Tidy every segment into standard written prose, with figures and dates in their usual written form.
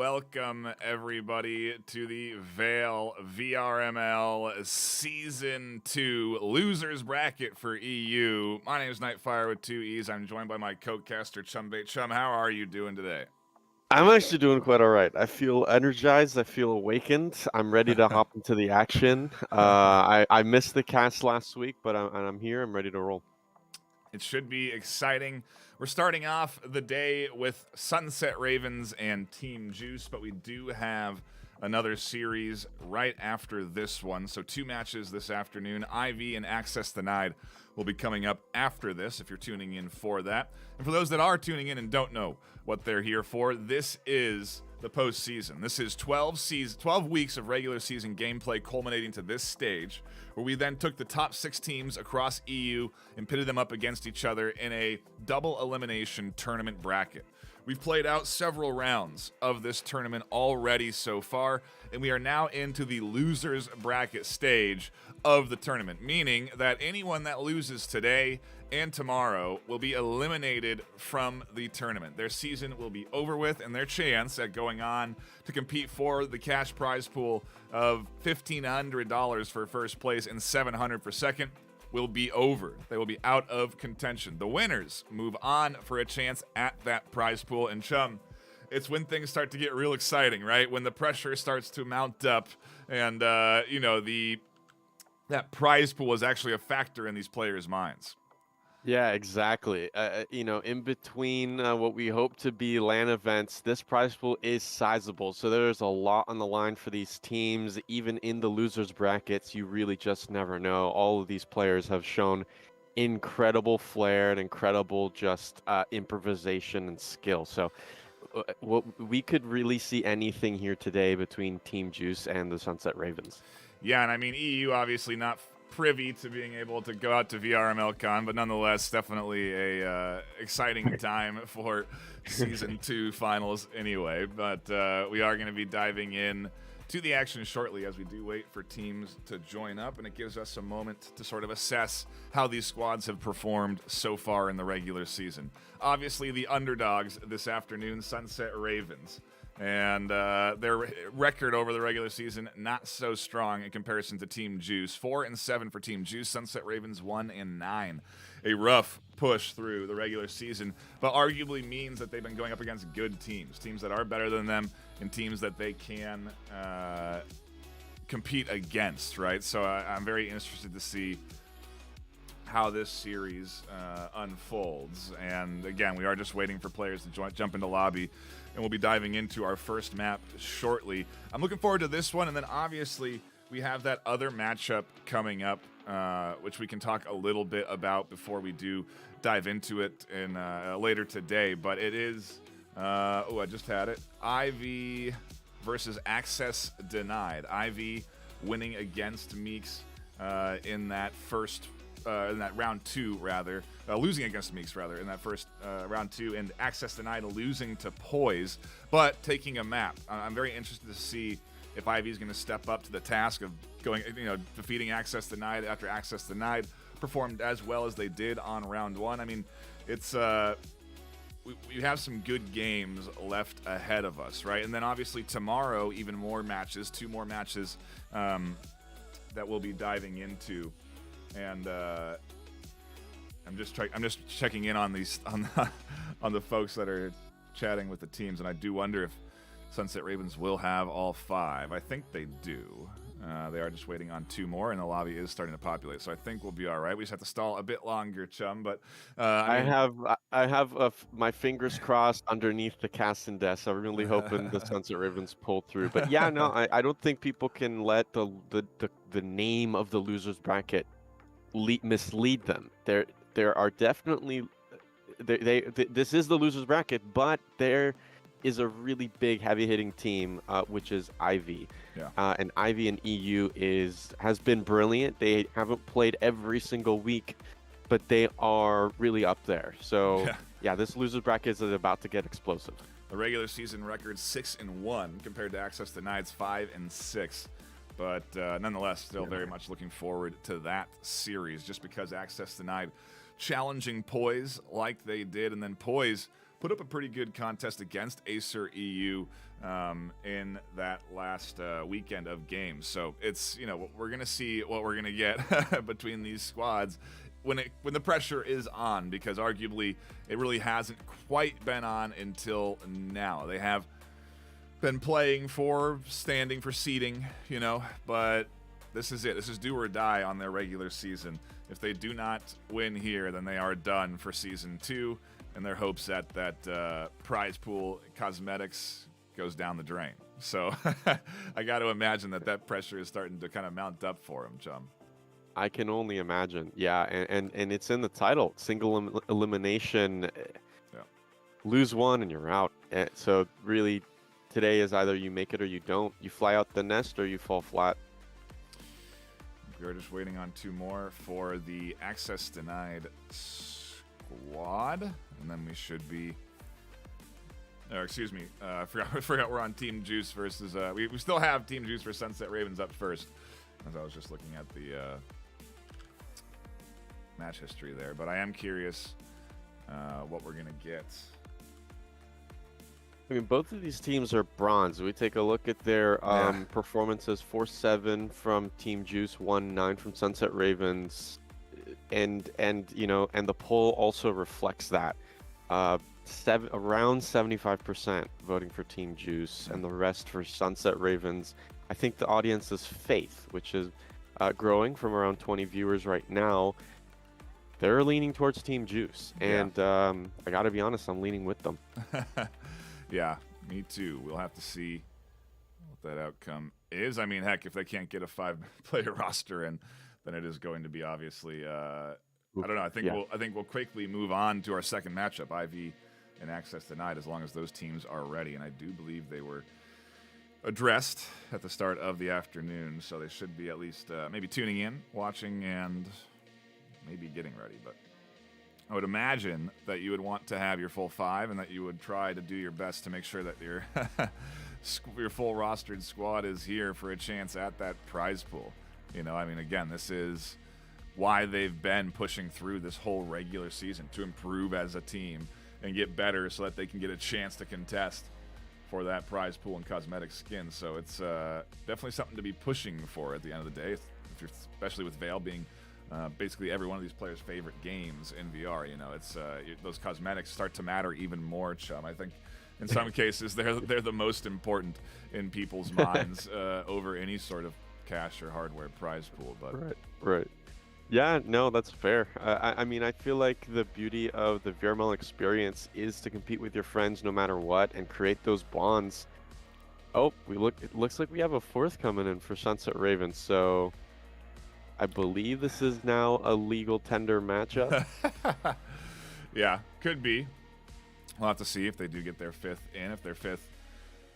welcome everybody to the VAIL VRML Season 2 Losers Bracket for EU. My name is Nightfire with two E's. I'm joined by my co-caster, Chumbait. Chum, how are you doing today? I'm actually doing quite all right. I feel energized. I feel awakened. I'm ready to hop into the action. I missed the cast last week, but I'm here. I'm ready to roll. It should be exciting. We're starting off the day with Sunset Ravens and Team Juice, but we do have another series right after this one. So 2 matches this afternoon. IV and Access Denied will be coming up after this if you're tuning in for that. And for those that are tuning in and don't know what they're here for, this is the postseason. This is 12 weeks of regular season gameplay culminating to this stage, where we then took the top 6 teams across EU and pitted them up against each other in a double elimination tournament bracket. We've played out several rounds of this tournament already so far, and we are now into the losers bracket stage of the tournament, meaning that anyone that loses today and tomorrow will be eliminated from the tournament. Their season will be over with, and their chance at going on to compete for the cash prize pool of $1,500 for first place and $700 for second will be over. They will be out of contention. The winners move on for a chance at that prize pool. And Chum, it's when things start to get real exciting, right? When the pressure starts to mount up and, that prize pool is actually a factor in these players' minds. Yeah, exactly. In between what we hope to be LAN events, this prize pool is sizable. So there's a lot on the line for these teams. Even in the losers brackets, you really just never know. All of these players have shown incredible flair and incredible just improvisation and skill. So we could really see anything here today between Team Juice and the Sunset Ravens. Yeah, and I mean, EU obviously not privy to being able to go out to VRML Con, but nonetheless, definitely a exciting time for Season 2 finals anyway. But we are going to be diving in to the action shortly as we do wait for teams to join up, and it gives us a moment to sort of assess how these squads have performed so far in the regular season. Obviously, the underdogs this afternoon, Sunset Ravens. And their record over the regular season, not so strong in comparison to Team Juice. 4-7 for Team Juice. Sunset Ravens 1-9. A rough push through the regular season, but arguably means that they've been going up against good teams that are better than them, and teams that they can compete against, right? So I'm very interested to see how this series unfolds. And again, we are just waiting for players to jump into lobby, and we'll be diving into our first map shortly. I'm looking forward to this one, and then obviously we have that other matchup coming up, which we can talk a little bit about before we do dive into it in later today. But it is, I just had it, IV versus Access Denied. IV winning against Meeks in that first in that round 2, rather, losing against Meeks, rather, in that first round 2, and Access Denied losing to Poise, but taking a map. I'm very interested to see if IV is going to step up to the task of going, defeating Access Denied after Access Denied performed as well as they did on round 1. I mean, it's we have some good games left ahead of us, right? And then obviously tomorrow, even more matches, 2 more matches that we'll be diving into. And I'm just checking in on these on the folks that are chatting with the teams, and I do wonder if Sunset Ravens will have all 5. I think they do. They are just waiting on 2 more, and the lobby is starting to populate, so I think we'll be all right. We just have to stall a bit longer, Chum. But I have my fingers crossed underneath the casting desk. I'm really hoping the Sunset Ravens pull through. But yeah, no, I don't think people can let the name of the losers bracket mislead them. There are definitely this is the losers bracket, but there is a really big heavy hitting team, which is IV. Yeah. And IV in EU has been brilliant. They haven't played every single week, but they are really up there. So yeah, this losers bracket is about to get explosive. The regular season record 6-1 compared to Access Denied's 5-6. But nonetheless, still very much looking forward to that series, just because Access Denied challenging Poise like they did, and then Poise put up a pretty good contest against Acer EU in that last weekend of games. So it's, we're going to see what we're going to get between these squads when the pressure is on, because arguably it really hasn't quite been on until now. They have been playing for standing for seeding, but this is it. This is do or die on their regular season. If they do not win here, then they are done for season 2, and their hopes that prize pool cosmetics goes down the drain. So I got to imagine that pressure is starting to kind of mount up for them, Chum. I can only imagine. Yeah, and it's in the title. Single elimination. Yeah. Lose one and you're out. So really, today is either you make it or you don't. You fly out the nest or you fall flat. We're just waiting on 2 more for the access denied squad, and then we should be. Excuse me, I forgot we're on Team Juice versus. We still have Team Juice versus Sunset Ravens up first, as I was just looking at the match history there. But I am curious what we're gonna get. I mean, both of these teams are bronze. We take a look at their performances: 4-7 from Team Juice, 1-9 from Sunset Ravens, and the poll also reflects that. Around 75% voting for Team Juice, and the rest for Sunset Ravens. I think the audience's faith, which is growing from around 20 viewers right now, they're leaning towards Team Juice, and I gotta be honest, I'm leaning with them. Yeah, me too. We'll have to see what that outcome is. I mean, heck, if they can't get a 5-player roster in, then it is going to be obviously. I don't know. I think we'll quickly move on to our second matchup, IV and Access Denied, as long as those teams are ready. And I do believe they were addressed at the start of the afternoon, so they should be at least maybe tuning in, watching, and maybe getting ready. But I would imagine that you would want to have your full 5, and that you would try to do your best to make sure that your your full rostered squad is here for a chance at that prize pool. I mean, again, this is why they've been pushing through this whole regular season, to improve as a team and get better so that they can get a chance to contest for that prize pool and cosmetic skin. So it's definitely something to be pushing for at the end of the day, especially with VAIL being basically every one of these players' favorite games in VR. It's those cosmetics start to matter even more, Chum. I think in some cases they're the most important in people's minds over any sort of cash or hardware prize pool. But right. Yeah, no, that's fair. I mean, I feel like the beauty of the VRML experience is to compete with your friends no matter what and create those bonds. Oh, it looks like we have a 4th coming in for Sunset Ravens. So I believe this is now a legal tender matchup. Yeah, could be. We'll have to see if they do get their 5th in. If their 5th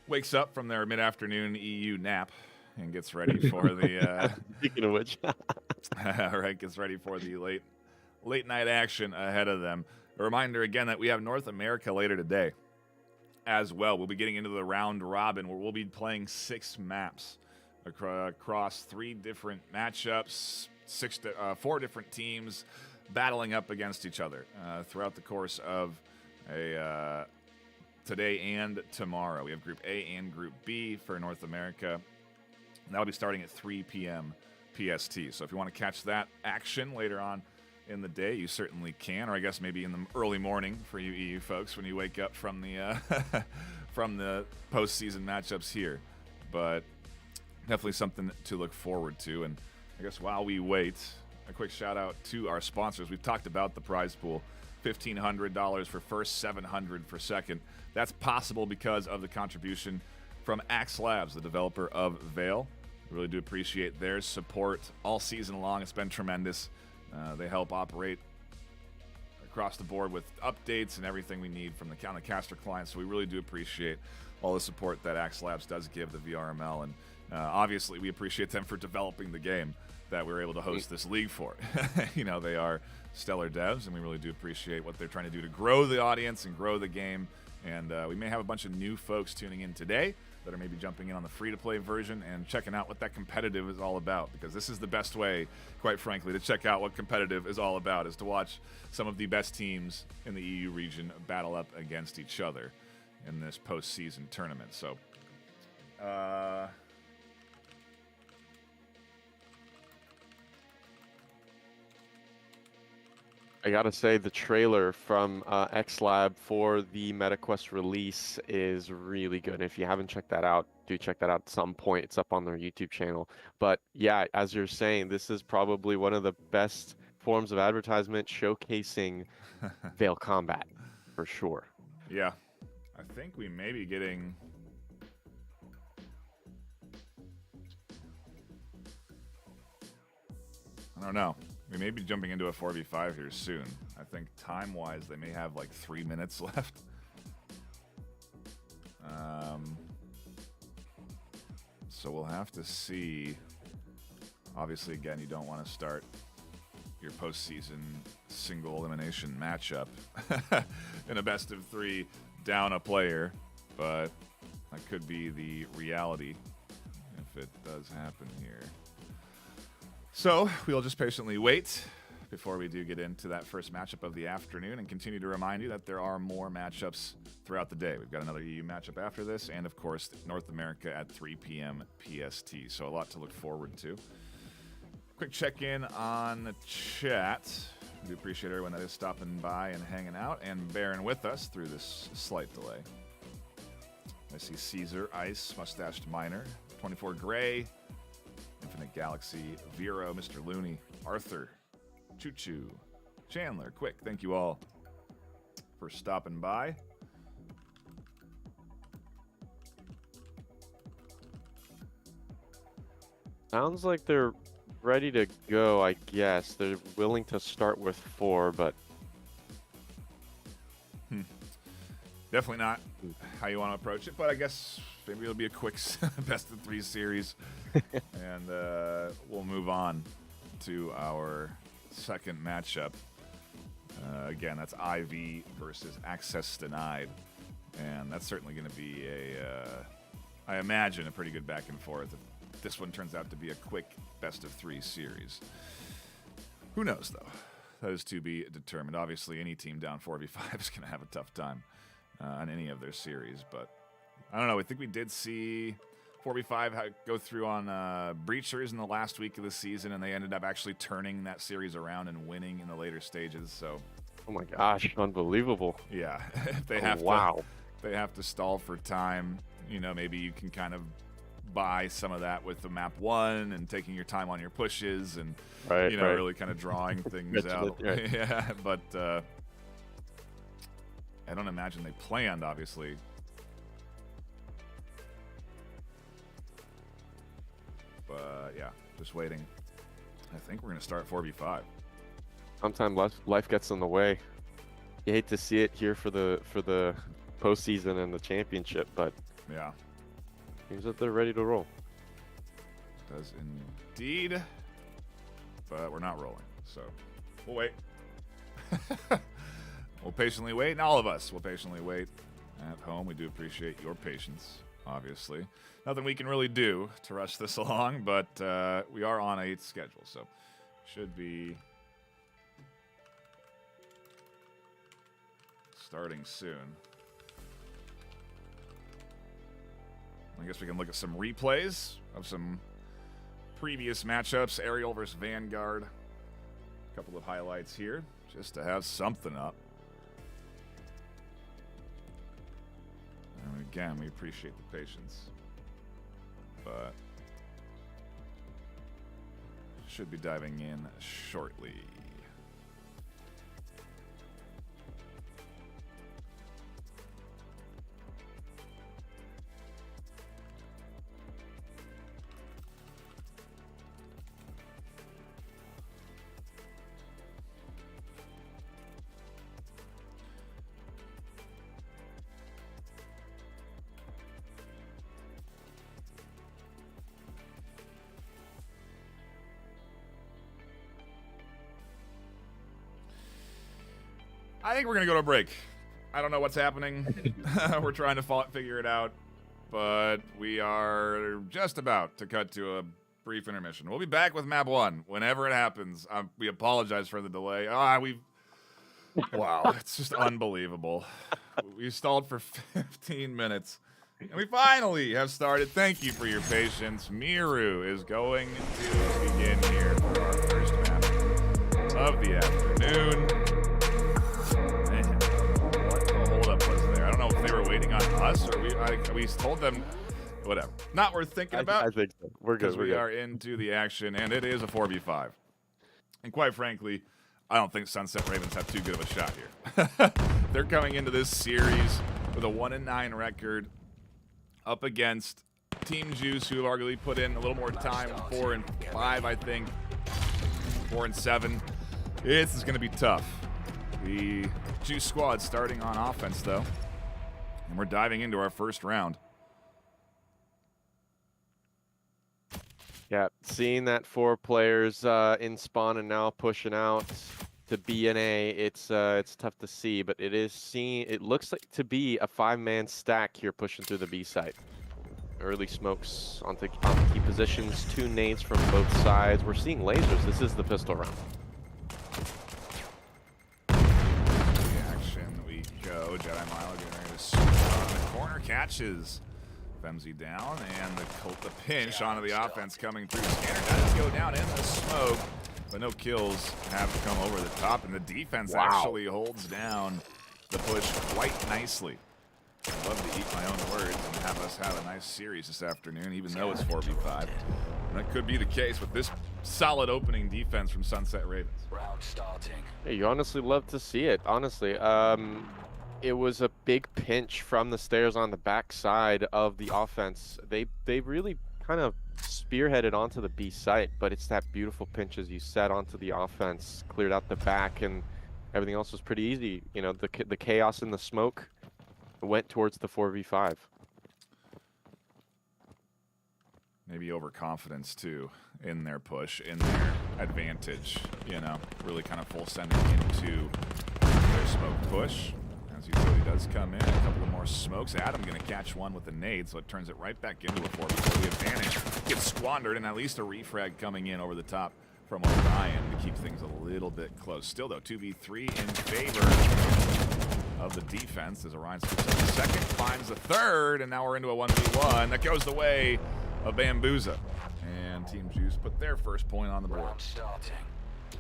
wakes up from their mid-afternoon EU nap and gets ready for the speaking of which, right, gets ready for the late night action ahead of them. A reminder again that we have North America later today as well. We'll be getting into the round robin where we'll be playing 6 maps across 3 different matchups, 4 different teams battling up against each other throughout the course of today and tomorrow. We have Group A and Group B for North America. And that'll be starting at 3 p.m. PST. So if you want to catch that action later on in the day, you certainly can, or I guess maybe in the early morning for you EU folks when you wake up from the from the postseason matchups here. But definitely something to look forward to. And I guess while we wait, a quick shout out to our sponsors. We've talked about the prize pool. $1,500 for first, $700 for second. That's possible because of the contribution from Axe Labs, the developer of VAIL. We really do appreciate their support all season long. It's been tremendous. They help operate across the board with updates and everything we need from the caster clients. So we really do appreciate all the support that Axe Labs does give the VRML. And obviously, we appreciate them for developing the game that we're able to host this league for. They are stellar devs, and we really do appreciate what they're trying to do to grow the audience and grow the game. And we may have a bunch of new folks tuning in today. that are maybe jumping in on the free-to-play version and checking out what that competitive is all about, because this is the best way, quite frankly, to check out what competitive is all about, is to watch some of the best teams in the EU region battle up against each other in this postseason tournament. So, I gotta say, the trailer from XLab for the MetaQuest release is really good. If you haven't checked that out, do check that out at some point. It's up on their YouTube channel. But yeah, as you're saying, this is probably one of the best forms of advertisement showcasing VAIL combat, for sure. Yeah. I think we may be getting... I don't know. We may be jumping into a 4v5 here soon. I think time-wise, they may have like 3 minutes left. So we'll have to see. Obviously, again, you don't want to start your postseason single elimination matchup in a best of 3 down a player, but that could be the reality if it does happen here. So we'll just patiently wait before we do get into that first matchup of the afternoon, and continue to remind you that there are more matchups throughout the day. We've got another EU matchup after this, and of course North America at 3 p.m. PST. So a lot to look forward to. Quick check-in on the chat. We do appreciate everyone that is stopping by and hanging out and bearing with us through this slight delay. I see Caesar, Ice, Mustached Miner, 24 Gray, Infinite Galaxy, Vero, Mr. Looney, Arthur, Choo Choo, Chandler, Quick. Thank you all for stopping by. Sounds like they're ready to go, I guess. They're willing to start with 4, but... Definitely not how you want to approach it, but I guess maybe it'll be a quick best of 3 series, and we'll move on to our second matchup. Again, that's IV versus Access Denied, and that's certainly going to be I imagine, a pretty good back and forth. If this one turns out to be a quick best of 3 series. Who knows, though? That is to be determined. Obviously, any team down 4v5 is going to have a tough time on any of their series, but I don't know. I think we did see 4v5 go through on Breach Series in the last week of the season, and they ended up actually turning that series around and winning in the later stages. So, oh my gosh, unbelievable! Yeah, they have they have to stall for time. You know, maybe you can kind of buy some of that with the map 1 and taking your time on your pushes and really kind of drawing things out. Yeah, but I don't imagine they planned, obviously. But yeah, just waiting. I think we're going to start 4v5. Sometimes life gets in the way. You hate to see it here for the postseason and the championship, but yeah, seems that they're ready to roll. Does indeed, but we're not rolling, so we'll wait. We'll patiently wait, and all of us will patiently wait at home. We do appreciate your patience, obviously. Nothing we can really do to rush this along, but we are on a schedule, so should be starting soon. I guess we can look at some replays of some previous matchups. Ariel versus Vanguard. A couple of highlights here, just to have something up. And again, we appreciate the patience. But should be diving in shortly. I think we're going to go to a break. I don't know what's happening. We're trying to figure it out. but we are just about to cut to a brief intermission. We'll be back with map 1 whenever it happens. We apologize for the delay. Wow, it's just unbelievable. We stalled for 15 minutes, and we finally have started. Thank you for your patience. Miru is going to begin here for our first map of the afternoon. Man, what the holdup was there? I don't know if they were waiting on us or we told them. Whatever. Not worth thinking about. I think so. We're good. We are into the action, and it is a 4v5. And quite frankly, I don't think Sunset Ravens have too good of a shot here. They're coming into this series with a 1-9 record up against Team Juice, who have arguably put in a little more time, 4-5, I think, 4-7. This is going to be tough. The Juice squad starting on offense, though, and we're diving into our first round. Yeah, seeing that 4 players in spawn and now pushing out to B and A, it's tough to see, but it looks like to be a 5-man stack here pushing through the B site. Early smokes onto key positions, 2 nades from both sides. We're seeing lasers. This is the pistol round. Action we go. Jedi Milo getting ready to swing on the corner, catches Femzy down, and the pinch onto the offense coming through. Scanner does go down in the smoke, but no kills have come over the top, and the defense actually holds down the push quite nicely. I'd love to eat my own words and have us have a nice series this afternoon, even though it's 4v5. And that could be the case with this solid opening defense from Sunset Ravens. Round starting. Hey, you honestly love to see it, honestly. It was a big pinch from the stairs on the back side of the offense. They really kind of spearheaded onto the B site, but it's that beautiful pinch, as you said, onto the offense, cleared out the back, and everything else was pretty easy. You know, the chaos in the smoke went towards the 4v5. Maybe overconfidence, too, in their push, in their advantage, you know, really kind of full sending into their smoke push. As Utility does come in, a couple of more smokes. Adam going to catch one with the nade, so it turns it right back into a 4v4. The advantage gets squandered, and at least a refrag coming in over the top from Orion to keep things a little bit close. Still, though, 2v3 in favor of the defense as Orion scoops up the second, finds the third, and now we're into a 1v1. That goes the way of Bambuza. And Team Juice put their first point on the board. Round starting.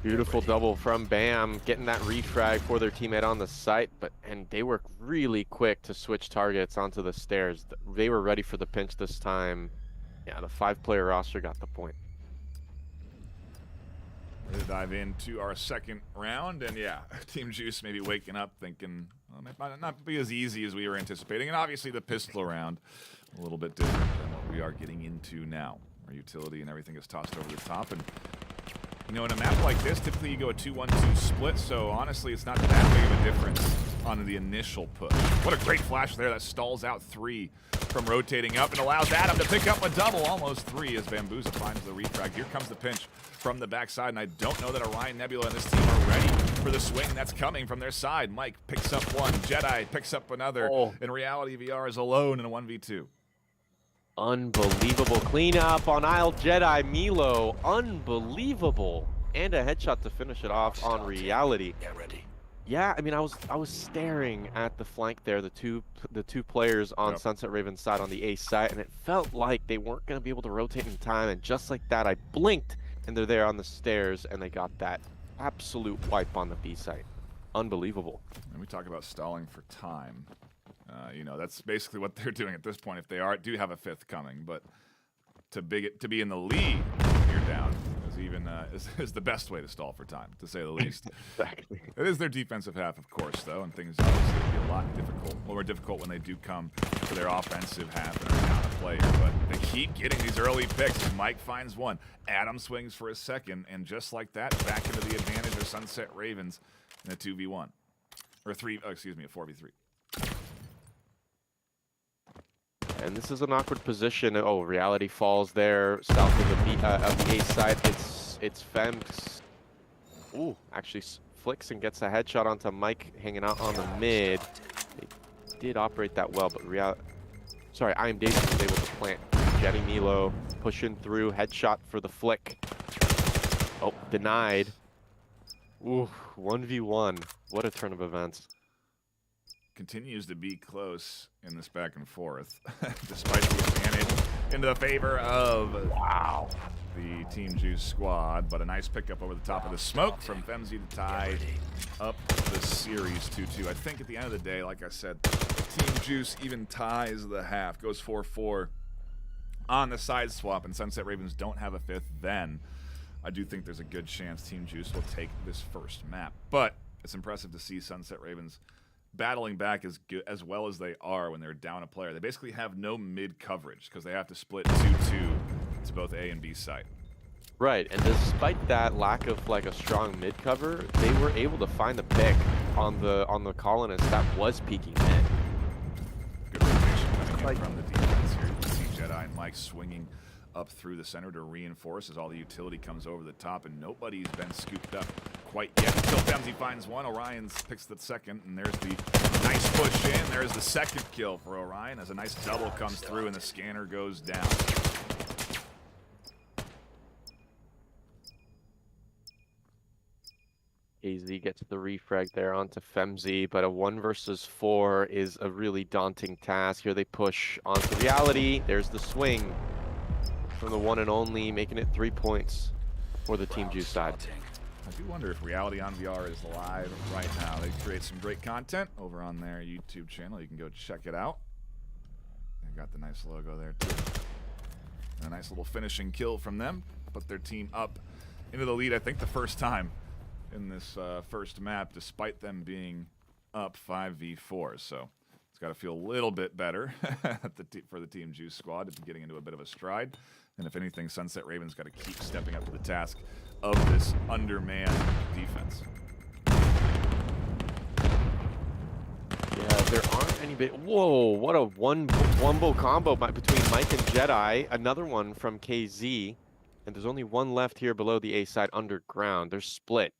Beautiful double from Bam, getting that refrag for their teammate on the site, and they were really quick to switch targets onto the stairs. They were ready for the pinch this time. Yeah, the 5-player roster got the point. We're going to dive into our second round, and yeah, Team Juice maybe waking up thinking, well, it might not be as easy as we were anticipating, and obviously the pistol round, a little bit different than what we are getting into now. Our utility and everything is tossed over the top, and you know, in a map like this, typically you go a 2-1-2 split, so honestly, it's not that big of a difference on the initial push. What a great flash there that stalls out 3 from rotating up and allows Adam to pick up a double, almost 3, as Bambuza finds the refrag. Here comes the pinch from the backside, and I don't know that Orion, Nebula, and this team are ready for the swing that's coming from their side. Mike picks up one, Jedi picks up another. In reality, VR is alone in a 1v2. Unbelievable cleanup on Isle Jedi Milo. Unbelievable. And a headshot to finish it off on reality. Get ready. Yeah, I mean, I was staring at the flank there, the two players on Sunset Ravens side on the A side, and it felt like they weren't going to be able to rotate in time, and just like that, I blinked, and they're there on the stairs, and they got that absolute wipe on the B site. Unbelievable. And we talk about stalling for time. You know, that's basically what they're doing at this point. If they do have a 5th coming, but to be in the lead, you're down. Is the best way to stall for time, to say the least. Exactly. It is their defensive half, of course, though, and things obviously will be a lot more difficult when they do come to their offensive half and are down a player. But they keep getting these early picks. Mike finds one. Adam swings for a second, and just like that, back into the advantage of Sunset Ravens in a 2v1. Or a 4v3. And this is an awkward position. Oh, reality falls there south of the A side. It's Fems. Ooh, actually flicks and gets a headshot onto Mike hanging out on the mid. They did operate that well, but Sorry, I Am Danger was able to plant. Jetty Milo pushing through, headshot for the flick. Oh, denied. Ooh, 1v1. What a turn of events. Continues to be close in this back and forth, despite the advantage into the favor of the Team Juice squad. But a nice pickup over the top of the smoke from Femzy to tie up the series 2-2. I think at the end of the day, like I said, Team Juice even ties the half, goes 4-4 on the side swap, and Sunset Ravens don't have a fifth. Then I do think there's a good chance Team Juice will take this first map. But it's impressive to see Sunset Ravens battling back as well as they are when they're down a player. They basically have no mid coverage because they have to split 2-2 to both A and B site. Right, and despite that lack of like a strong mid cover, they were able to find the pick on the colonist that was peeking mid. Good rotation coming in from the defense here. You can see Jedi and Mike swinging up through the center to reinforce as all the utility comes over the top, and nobody's been scooped up quite yet until Femzy finds one. Orion picks the second, and there's the nice push in. There's the second kill for Orion as a nice double comes through and the scanner goes down. AZ gets the refrag there onto Femzy, but a 1 versus 4 is a really daunting task. Here they push onto Reality. There's the swing from the one and only, making it 3 points for the Team Juice side. I do wonder if Reality on VR is live right now. They create some great content over on their YouTube channel. You can go check it out. They've got the nice logo there too. And a nice little finishing kill from them. Put their team up into the lead, I think the first time in this first map, despite them being up 5v4. So it's got to feel a little bit better for the Team Juice squad to be getting into a bit of a stride. And if anything, Sunset Ravens got to keep stepping up to the task of this undermanned defense. Yeah, there aren't any big. Whoa, what a one-bo combo between Mike and Jedi. Another one from KZ. And there's only one left here below the A side underground. They're split.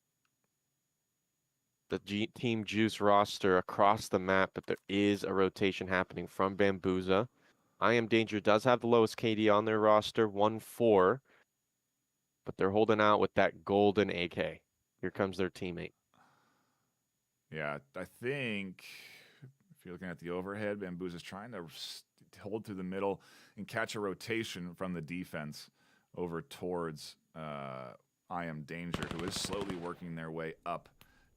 The Team Juice roster across the map, but there is a rotation happening from Bambuza. I Am Danger does have the lowest KD on their roster, 1-4. But they're holding out with that golden AK. Here comes their teammate. Yeah, I think if you're looking at the overhead, Bambuza's trying to hold through the middle and catch a rotation from the defense over towards I Am Danger, who is slowly working their way up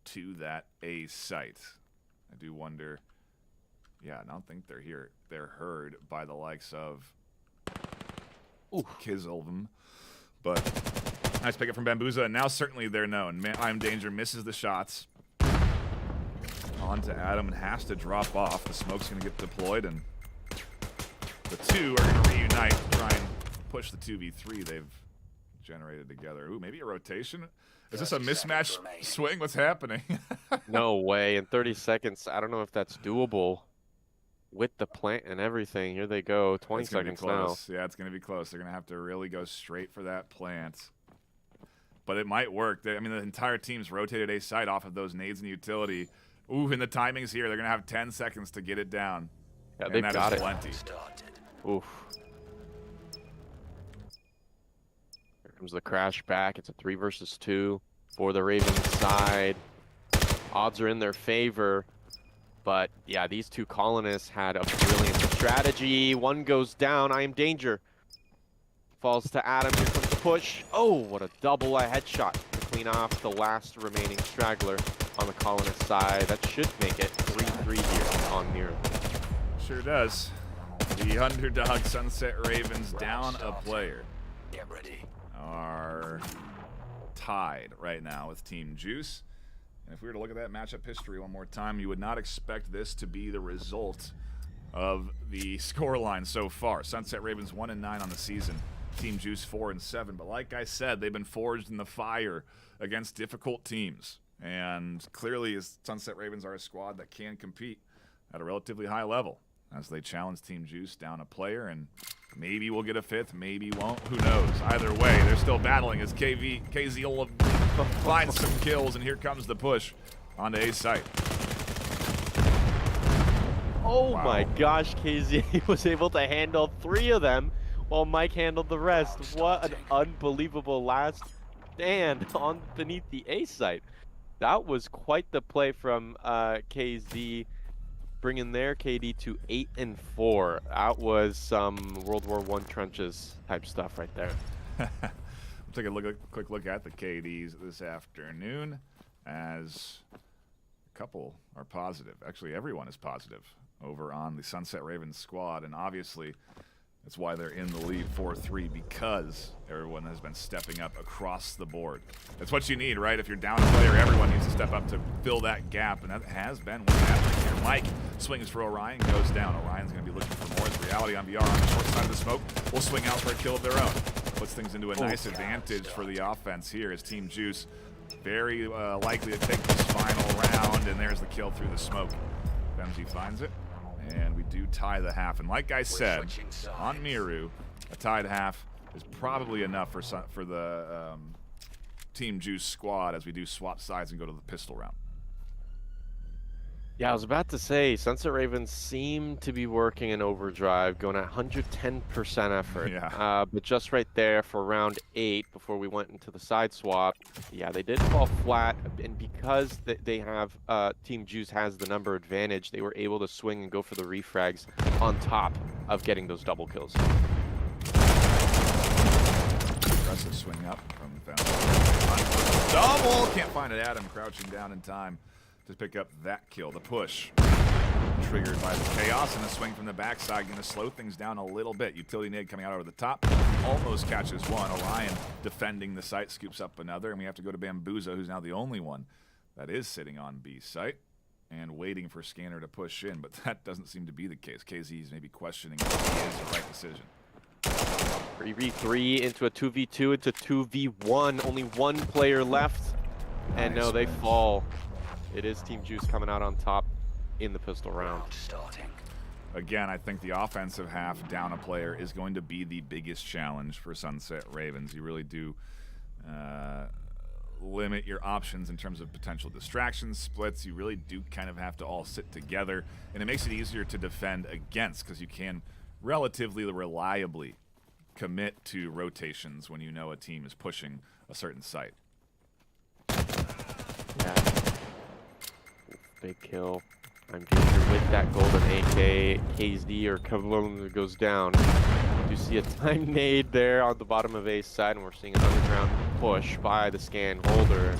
to that A site. I do wonder, yeah, I don't think they're here. They're heard by the likes of Kizilvum. But nice pickup from Bambuza, and now certainly they're known. I Am Danger misses the shots. On to Adam and has to drop off. The smoke's going to get deployed, and the two are going to reunite and try and push the 2v3 they've generated together. Ooh, maybe a rotation? Is this a mismatch swing? What's happening? No way. In 30 seconds, I don't know if that's doable with the plant and everything. Here they go. 20 seconds now. Yeah, it's going to be close. They're going to have to really go straight for that plant. But it might work. I mean, the entire team's rotated A side off of those nades and utility. Ooh, and the timing's here. They're going to have 10 seconds to get it down. Yeah, they've got it. Plenty. Oof. Here comes the crash back. It's a 3 versus 2 for the Ravens side. Odds are in their favor. But, yeah, these two colonists had a brilliant strategy. One goes down. I Am Danger. Falls to Adam. Here comes the push. Oh, what a double headshot to clean off the last remaining straggler on the colonist side. That should make it 3-3 here on Mirror. Sure does. The underdog Sunset Ravens down a player. Get ready. Are tied right now with Team Juice. And if we were to look at that matchup history one more time, you would not expect this to be the result of the scoreline so far. Sunset Ravens 1-9 on the season. Team Juice 4-7. But like I said, they've been forged in the fire against difficult teams. And clearly, Sunset Ravens are a squad that can compete at a relatively high level as they challenge Team Juice down a player, and maybe we'll get a fifth, maybe won't. Who knows? Either way, they're still battling as KZ will find some kills, and here comes the push onto A site. Oh Wow. my gosh, KZ was able to handle 3 of them while Mike handled the rest. What an unbelievable last stand on beneath the A site. That was quite the play from KZ, bringing their KD to 8 and 4. That was some World War I trenches type stuff right there. We'll take a quick look at the KDs this afternoon, as a couple are positive. Actually, everyone is positive over on the Sunset Ravens squad, and obviously that's why they're in the lead 4-3, because everyone has been stepping up across the board. That's what you need, right? If you're down a player, everyone needs to step up to fill that gap, and that has been what's happening here. Mike swings for Orion, goes down. Orion's going to be looking for more. As Reality on VR on the short side of the smoke will swing out for a kill of their own. Puts things into a nice advantage for the offense here, as Team Juice very likely to take this final round, and there's the kill through the smoke. Femzi finds it, and we do tie the half. And like I said, on Miru, a tied half is probably enough for the Team Juice squad, as we do swap sides and go to the pistol round. Yeah, I was about to say, Sunset Ravens seem to be working in overdrive, going at 110% effort. Yeah. But just right there for round 8, before we went into the side swap, yeah, they did fall flat. And because they have, Team Juice has the number advantage, they were able to swing and go for the refrags on top of getting those double kills. Aggressive swing up from the double. Can't find it. Adam crouching down in time to pick up that kill. The push triggered by the chaos, and a swing from the backside going to slow things down a little bit. Utility nade coming out over the top, almost catches one. Orion defending the site, scoops up another, and we have to go to Bambuza, who's now the only one that is sitting on B site and waiting for Scanner to push in, but that doesn't seem to be the case. KZ is maybe questioning if it is the right decision. 3v3 into a 2v2 into 2v1. Only one player left, and no, they fall. It is Team Juice coming out on top in the pistol round. Again, I think the offensive half down a player is going to be the biggest challenge for Sunset Ravens. You really do limit your options in terms of potential distractions, splits. You really do kind of have to all sit together, and it makes it easier to defend against, because you can relatively reliably commit to rotations when you know a team is pushing a certain site. Yeah. Big kill. I'm Danger with that golden AK. KZ or Kavlon goes down. You see a time nade there on the bottom of A's side, and we're seeing an underground push by the scan holder.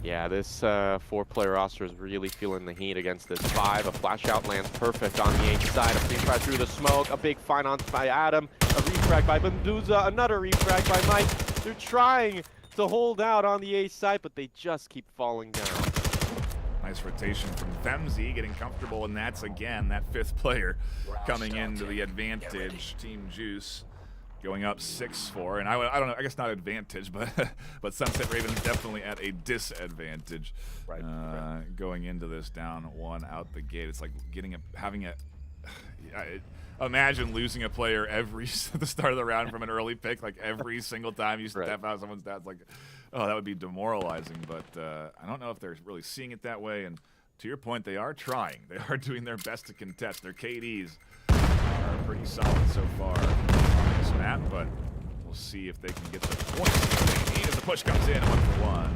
Yeah, this 4-player roster is really feeling the heat against this 5. A flash out lands perfect on the H side. A free try through the smoke. A big find on by Adam. A refrag by Banduza. Another refrag by Mike. They're trying to hold out on the A side, but they just keep falling down. Nice rotation from Femzi, getting comfortable, and that's again that 5th player coming into the advantage. Team Juice going up 6-4, and I don't know, I guess not advantage, but but Sunset Ravens definitely at a disadvantage. Right. Going into this down 1 out the gate. It's like imagine losing a player at the start of the round from an early pick, like every single time you step out someone's stats, like, oh, that would be demoralizing. But I don't know if they're really seeing it that way. And to your point, they are trying. They are doing their best to contest. Their KDs are pretty solid so far on this map, but we'll see if they can get the points they need as the push comes in 1-for-1.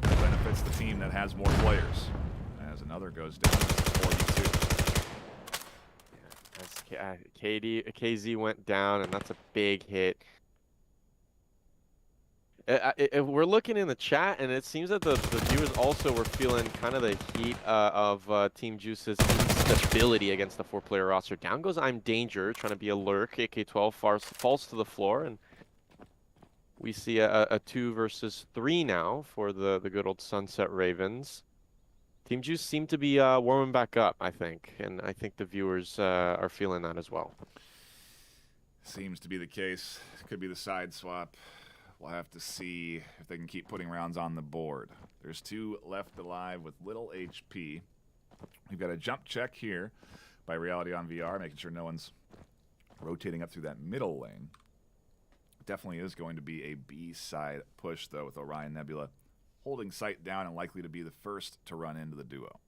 That benefits the team that has more players, as another goes down to 42. KZ went down, and that's a big hit. We're looking in the chat, and it seems that the viewers also were feeling kind of the heat of Team Juice's instability against the 4-player roster. Down goes I'm Danger, trying to be a lurk. AK-12 falls to the floor, and we see a 2 versus 3 now for the good old Sunset Ravens. Team Juice seem to be warming back up, I think, and I think the viewers are feeling that as well. Seems to be the case. Could be the side swap. We'll have to see if they can keep putting rounds on the board. There's 2 left alive with little HP. We've got a jump check here by Reality on VR, making sure no one's rotating up through that middle lane. Definitely is going to be a B-side push, though, with Orion Nebula holding sight down and likely to be the first to run into the duo.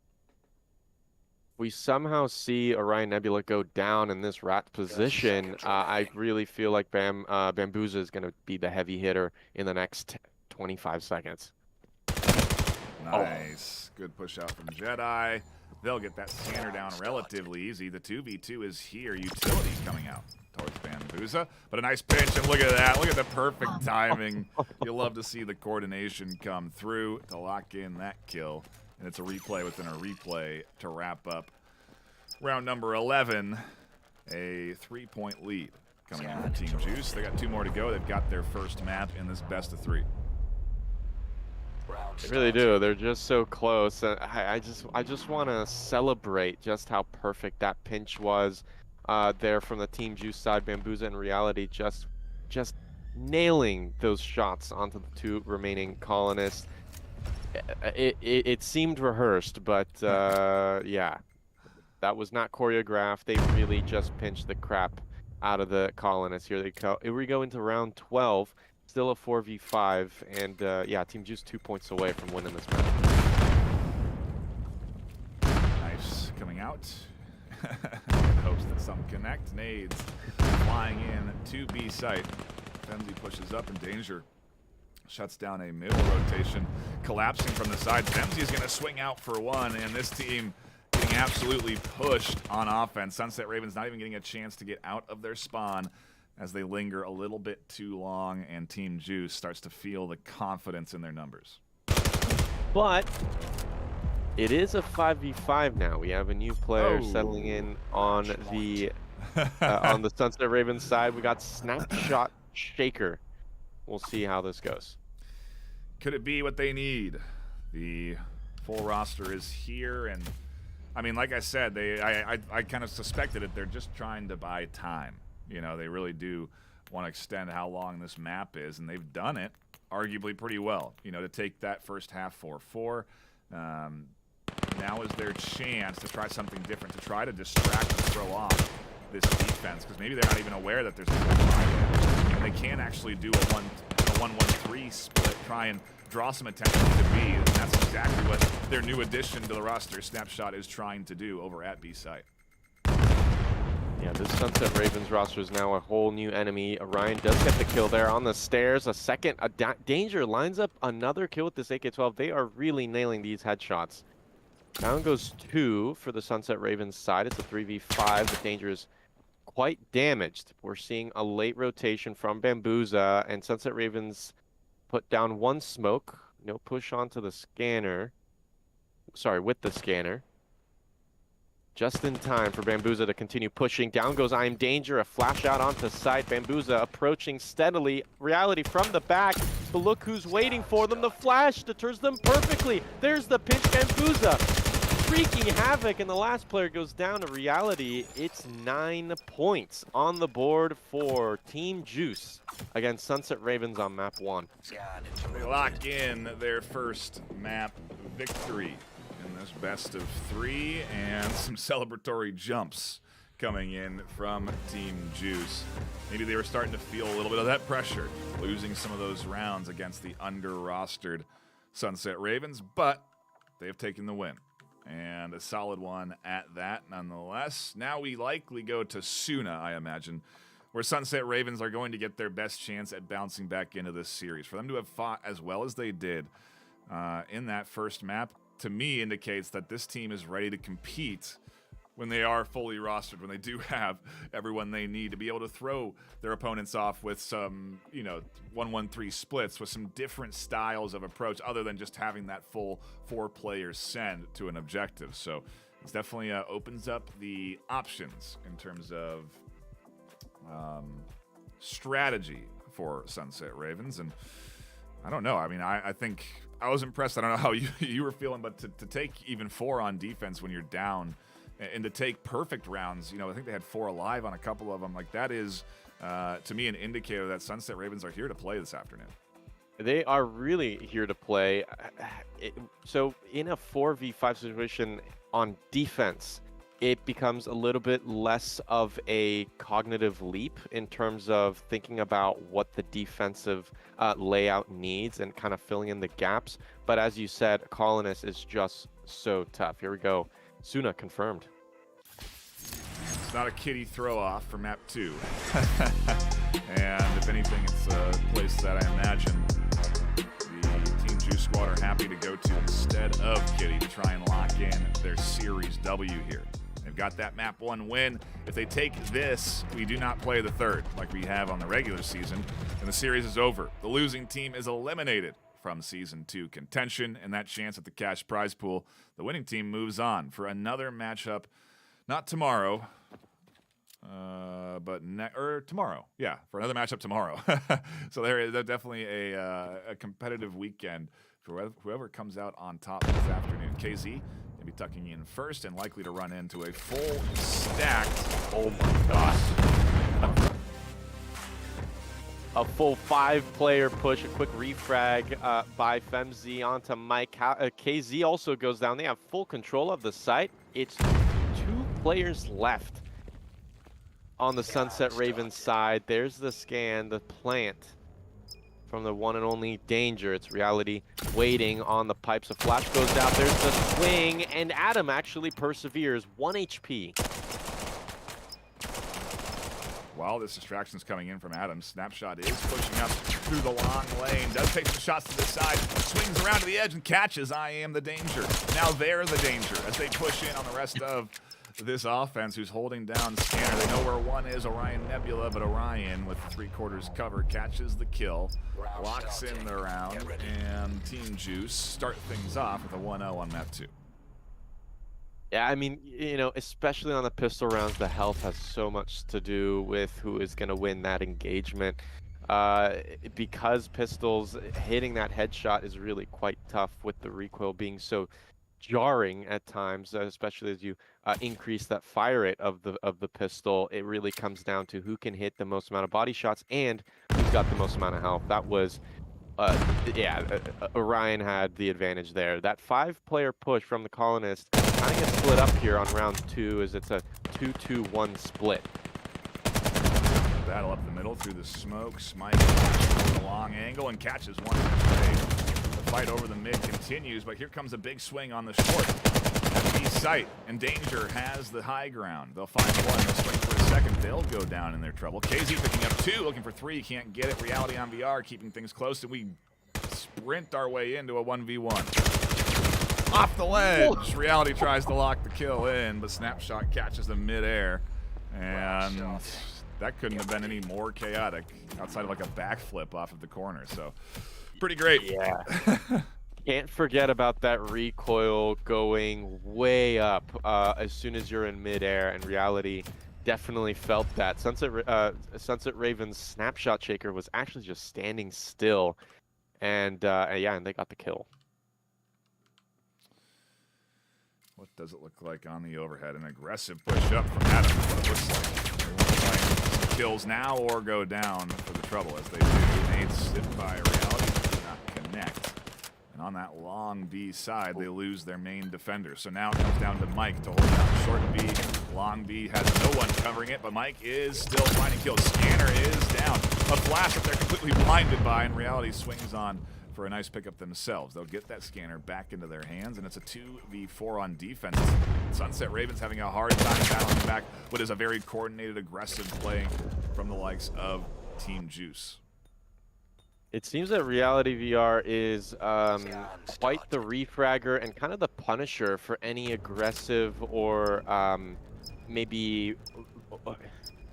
we somehow see Orion Nebula go down in this rat position, I really feel like Bambuza is going to be the heavy hitter in the next 25 seconds. Nice. Good push out from Jedi. They'll get that scanner down relatively easy. The 2v2 is here. Utilities coming out towards Bambuza. But a nice pitch, and look at that. Look at the perfect timing. You love to see the coordination come through to lock in that kill. And it's a replay within a replay to wrap up round number 11. A 3-point lead coming in for Team Juice. They got 2 more to go. They've got their first map in this best of 3. They really do. They're just so close. I just want to celebrate just how perfect that pinch was there from the Team Juice side. Bambuza in reality just nailing those shots onto the 2 remaining colonists. It seemed rehearsed, but yeah, that was not choreographed. They really just pinched the crap out of the colonists. Here we go into round 12. Still a 4v5, and yeah, Team Juice 2 points away from winning this match. Nice coming out. Hopes that some connect. Nades flying in to B site. Femzi pushes up in danger. Shuts down a middle rotation, collapsing from the side. Femzi is going to swing out for 1, and this team getting absolutely pushed on offense. Sunset Ravens not even getting a chance to get out of their spawn as they linger a little bit too long, and Team Juice starts to feel the confidence in their numbers. But it is a 5v5 now. We have a new player settling in on the Sunset Ravens side. We got Snapshot Shaker. We'll see how this goes. Could it be what they need? The full roster is here, and I mean, like I said, I kind of suspected it. They're just trying to buy time. You know, they really do want to extend how long this map is, and they've done it arguably pretty well. You know, to take that first half 4-4. Now is their chance to try something different, to try to distract and throw off this defense, because maybe they're not even aware that there's a full line, and they can actually do a 1-1-3 split, try and draw some attention to B, and that's exactly what their new addition to the roster, Snapshot, is trying to do over at B site. Yeah, this Sunset Ravens roster is now a whole new enemy. Orion does get the kill there on the stairs. A second, Danger lines up another kill with this AK-12. They are really nailing these headshots. Down goes 2 for the Sunset Ravens side. It's a 3v5. The Danger is quite damaged. We're seeing a late rotation from Bambuza, and Sunset Ravens put down 1 smoke. No push onto the scanner. Sorry, with the scanner. Just in time for Bambuza to continue pushing. Down goes I Am Danger, a flash out onto site. Bambuza approaching steadily. Reality from the back, but look who's waiting for them. The flash deters them perfectly. There's the pinch. Bambuza wreaking havoc, and the last player goes down to Reality. It's 9 points on the board for Team Juice against Sunset Ravens on map 1. They lock in their first map victory in this best of 3, and some celebratory jumps coming in from Team Juice. Maybe they were starting to feel a little bit of that pressure, losing some of those rounds against the under-rostered Sunset Ravens, but they have taken the win, and a solid one at that nonetheless. Now we likely go to Suna, I imagine, where Sunset Ravens are going to get their best chance at bouncing back into this series. For them to have fought as well as they did in that first map, to me, indicates that this team is ready to compete when they are fully rostered, when they do have everyone they need to be able to throw their opponents off with some, 1-1-3 splits, with some different styles of approach other than just having that full 4 players send to an objective. So it's definitely opens up the options in terms of strategy for Sunset Ravens. And I don't know. I mean, I think I was impressed. I don't know how you were feeling, but to take even 4 on defense when you're down, and to take perfect rounds, I think they had 4 alive on a couple of them. Like, that is, to me, an indicator that Sunset Ravens are here to play this afternoon. They are really here to play. So in a 4v5 situation on defense, it becomes a little bit less of a cognitive leap in terms of thinking about what the defensive layout needs and kind of filling in the gaps. But as you said, Colonist is just so tough. Here we go. Suna confirmed. It's not a kitty throw-off for map 2. And if anything, it's a place that I imagine the Team Juice squad are happy to go to instead of kitty to try and lock in their Series W here. They've got that map 1 win. If they take this, we do not play the third like we have on the regular season, and the series is over. The losing team is eliminated from Season 2 contention and that chance at the cash prize pool. The winning team moves on for another matchup, not tomorrow, but tomorrow. Yeah, for another matchup tomorrow. So there's definitely a competitive weekend for whoever comes out on top this afternoon. KZ going to be tucking in first and likely to run into a full stacked. Oh my gosh. A full 5-player push, a quick refrag by Femz onto Mike. KZ also goes down. They have full control of the site. It's 2 players left on the Sunset Ravens side. There's the scan, the plant from the one and only Danger. It's Reality waiting on the pipes. A flash goes out. There's the swing, and Adam actually perseveres. 1 HP. While this distraction's coming in from Adam, Snapshot is pushing up through the long lane, does take some shots to the side, swings around to the edge and catches I Am the Danger. Now they're the danger as they push in on the rest of this offense who's holding down Scanner. They know where one is, Orion Nebula, but Orion with 3/4 cover catches the kill, locks in the round, and Team Juice start things off with a 1-0 on map 2. Yeah, I mean, you know, especially on the pistol rounds, the health has so much to do with who is going to win that engagement. Because pistols, hitting that headshot is really quite tough with the recoil being so jarring at times, especially as you increase that fire rate of the pistol. It really comes down to who can hit the most amount of body shots and who's got the most amount of health. That was Orion had the advantage there. That 5-player push from the Colonists kind of gets split up here on round 2 as it's a 2-2-1 split. Battle up the middle through the smoke. Smite with a long angle and catches one. The fight over the mid continues, but here comes a big swing on the short. At B site, and Danger has the high ground. They'll find one, they'll swing for a second, they'll go down in their trouble. KZ picking up 2, looking for 3, can't get it. Reality on VR, keeping things close, and we sprint our way into a 1v1. Off the ledge, Reality tries to lock the kill in, but Snapshot catches them mid-air, and that couldn't have been any more chaotic outside of like a backflip off of the corner, so pretty great. Yeah. Can't forget about that recoil going way up as soon as you're in midair, and Reality definitely felt that. Sunset Ravens Snapshot Shaker was actually just standing still, and and they got the kill. What does it look like on the overhead? An aggressive push up from Adam. What it looks like. They want to find some kills now or go down for the trouble as they do. Nades sit by Reality, do not connect. And on that long B side, they lose their main defender. So now it comes down to Mike to hold down short B. Long B has no one covering it, but Mike is still finding kills. Scanner is down. A flash that they're completely blinded by, and Reality swings on for a nice pickup themselves. They'll get that scanner back into their hands, and it's a 2v4 on defense. Sunset Ravens having a hard time battling back what is a very coordinated, aggressive play from the likes of Team Juice. It seems that Reality VR is quite the refragger and kind of the punisher for any aggressive or maybe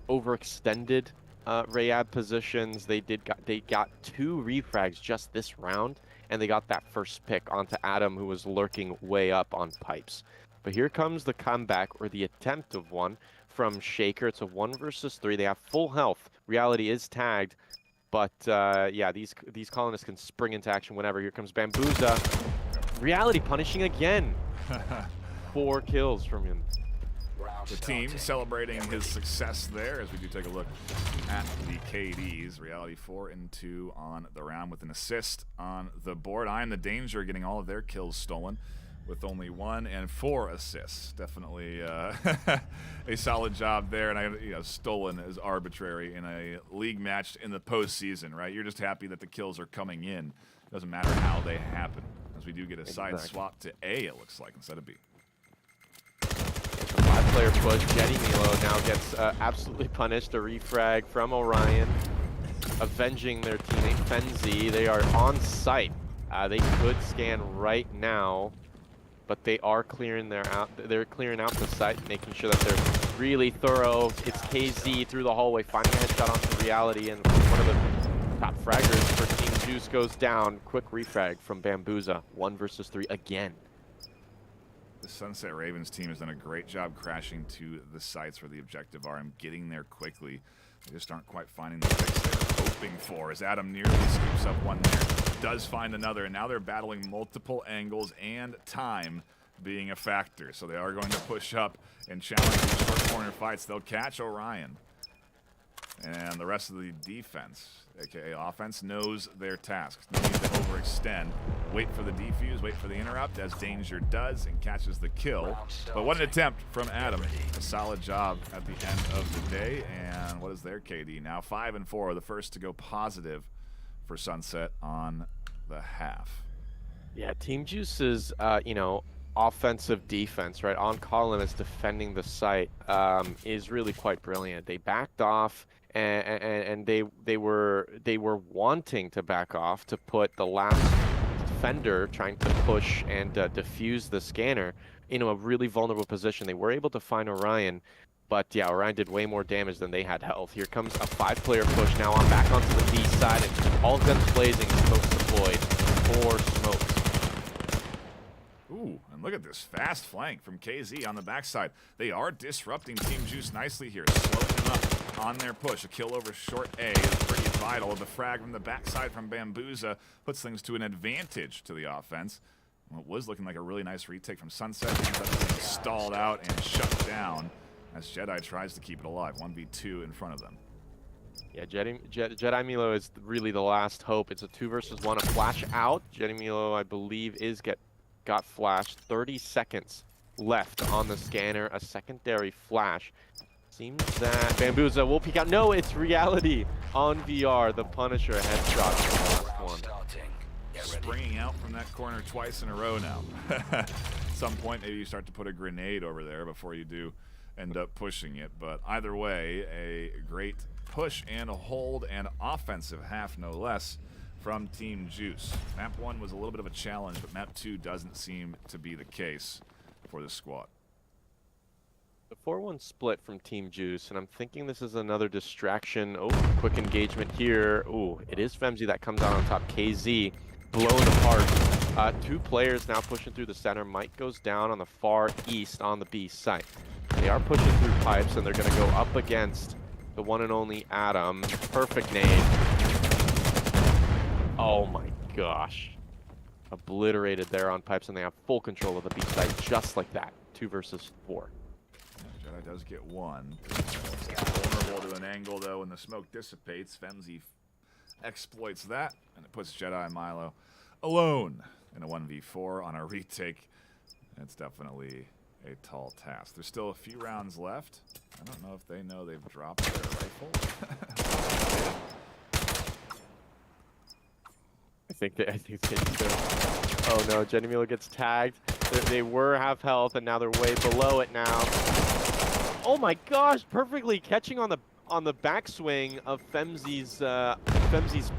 overextended Rayab positions. They got 2 refrags just this round, and they got that first pick onto Adam, who was lurking way up on pipes. But here comes the comeback, or the attempt of one, from Shaker. It's a 1 versus 3. They have full health. Reality is tagged. But yeah, these colonists can spring into action whenever. Here comes Bambuza. Reality punishing again. 4 kills from him. The team celebrating his success there as we do take a look at the KDs. Reality 4 and 2 on the round with an assist on the board. I Am the Danger getting all of their kills stolen with only 1 and 4 assists. Definitely a solid job there. And stolen is arbitrary in a league match in the postseason, right? You're just happy that the kills are coming in. Doesn't matter how they happen. As we do get a side swap to A, it looks like, instead of B. 5-player push. Jetty Milo now gets absolutely punished. A refrag from Orion, avenging their teammate Fenzi. They are on site. They could scan right now, but they are clearing they're clearing out the site, making sure that they're really thorough. It's KZ through the hallway, finding a headshot onto Reality, and one of the top fraggers for Team Juice goes down. Quick refrag from Bambuza. 1 versus 3 again. The Sunset Ravens team has done a great job crashing to the sites where the objective are and getting there quickly. They just aren't quite finding the fix they're hoping for, as Adam nearly scoops up one there, does find another, and now they're battling multiple angles and time being a factor. So they are going to push up and challenge these short corner fights. They'll catch Orion. And the rest of the defense, aka offense, knows their tasks. No need to overextend. Wait for the defuse, wait for the interrupt, as Danger does and catches the kill. But what an attempt from Adam. A solid job at the end of the day. And what is their KD? Now 5 and 4, the first to go positive for Sunset on the half. Yeah, Team Juice's, you know, offensive defense, right, on column is defending the site, is really quite brilliant. They backed off, and they were wanting to back off to put the last defender trying to push and defuse the scanner into a really vulnerable position. They were able to find Orion, but yeah, Orion did way more damage than they had health. Here comes a 5-player push now on back onto the B side, and all guns blazing, smokes deployed. 4 smokes. Ooh, and look at this fast flank from KZ on the backside. They are disrupting Team Juice nicely here, slowing them up on their push. A kill over short A is pretty vital. The frag from the backside from Bambuza puts things to an advantage to the offense. Well, it was looking like a really nice retake from Sunset. That's stalled out and shut down as Jedi tries to keep it alive. 1v2 in front of them. Yeah, Jedi Milo is really the last hope. It's a 2 versus 1, a flash out. Jedi Milo, I believe, got flashed. 30 seconds left on the scanner. A secondary flash. Seems that Bambuza will peek out. No, it's Reality on VR. The Punisher headshot. One. Springing out from that corner twice in a row now. At some point, maybe you start to put a grenade over there before you do end up pushing it. But either way, a great push and a hold and offensive half, no less, from Team Juice. Map 1 was a little bit of a challenge, but Map 2 doesn't seem to be the case for the squad. The 4-1 split from Team Juice, and I'm thinking this is another distraction. Oh, quick engagement here. Ooh, it is Femzi that comes out on top. KZ blown apart. 2 players now pushing through the center. Mike goes down on the far east on the B site. They are pushing through pipes, and they're going to go up against the one and only Adam. Perfect nade. Oh my gosh. Obliterated there on pipes, and they have full control of the B site just like that. 2 versus 4. Jedi does get one. Vulnerable to an angle, though, when the smoke dissipates. Femzi exploits that, and it puts Jedi and Milo alone in a 1v4 on a retake. It's definitely a tall task. There's still a few rounds left. I don't know if they know they've dropped their rifle. I think they do. Oh no, Jenny Milo gets tagged. They were half health, and now they're way below it now. Oh my gosh, perfectly catching on the backswing of Femzi's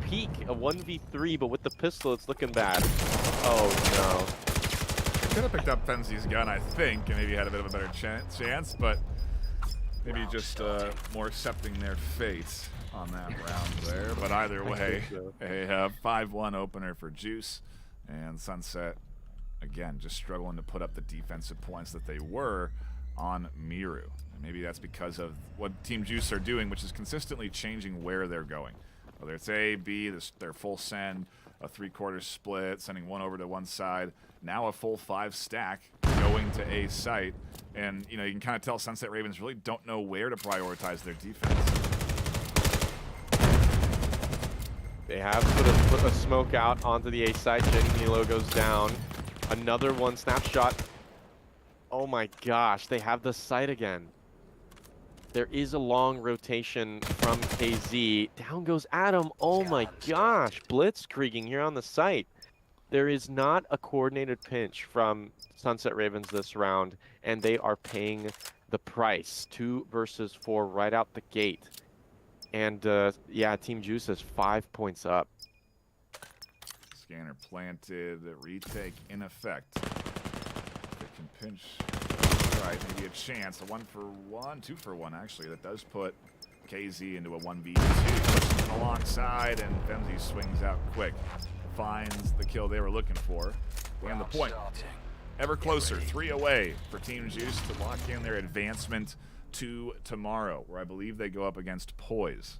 peak, a 1v3, but with the pistol, it's looking bad. Oh no. Could have picked up Femzi's gun, I think, and maybe had a bit of a better chance, but maybe just more accepting their fate on that round there. But either way, a 5-1 opener for Juice, and Sunset, again, just struggling to put up the defensive points that they were on Miru. And maybe that's because of what Team Juice are doing, which is consistently changing where they're going. Whether it's A, B, their full send, a 3/4 split, sending one over to one side, now a full 5 stack going to A site. And, you know, you can kind of tell Sunset Ravens really don't know where to prioritize their defense. They have put a smoke out onto the A side. Jenny Milo goes down. Another one snapshot. Oh my gosh, they have the site again. There is a long rotation from KZ. Down goes Adam. Oh my gosh, blitzkrieging here on the site. There is not a coordinated pinch from Sunset Ravens this round, and they are paying the price. 2 versus 4 right out the gate. And yeah, Team Juice is 5 points up. Scanner planted, retake in effect. They can pinch right, maybe a chance. A 1-for-1, 2-for-1 actually. That does put KZ into a 1v2. Pushing him alongside, and Femzi swings out quick. Finds the kill they were looking for. And the point. Ever closer, 3 away for Team Juice to lock in their advancement to tomorrow, where I believe they go up against Poise,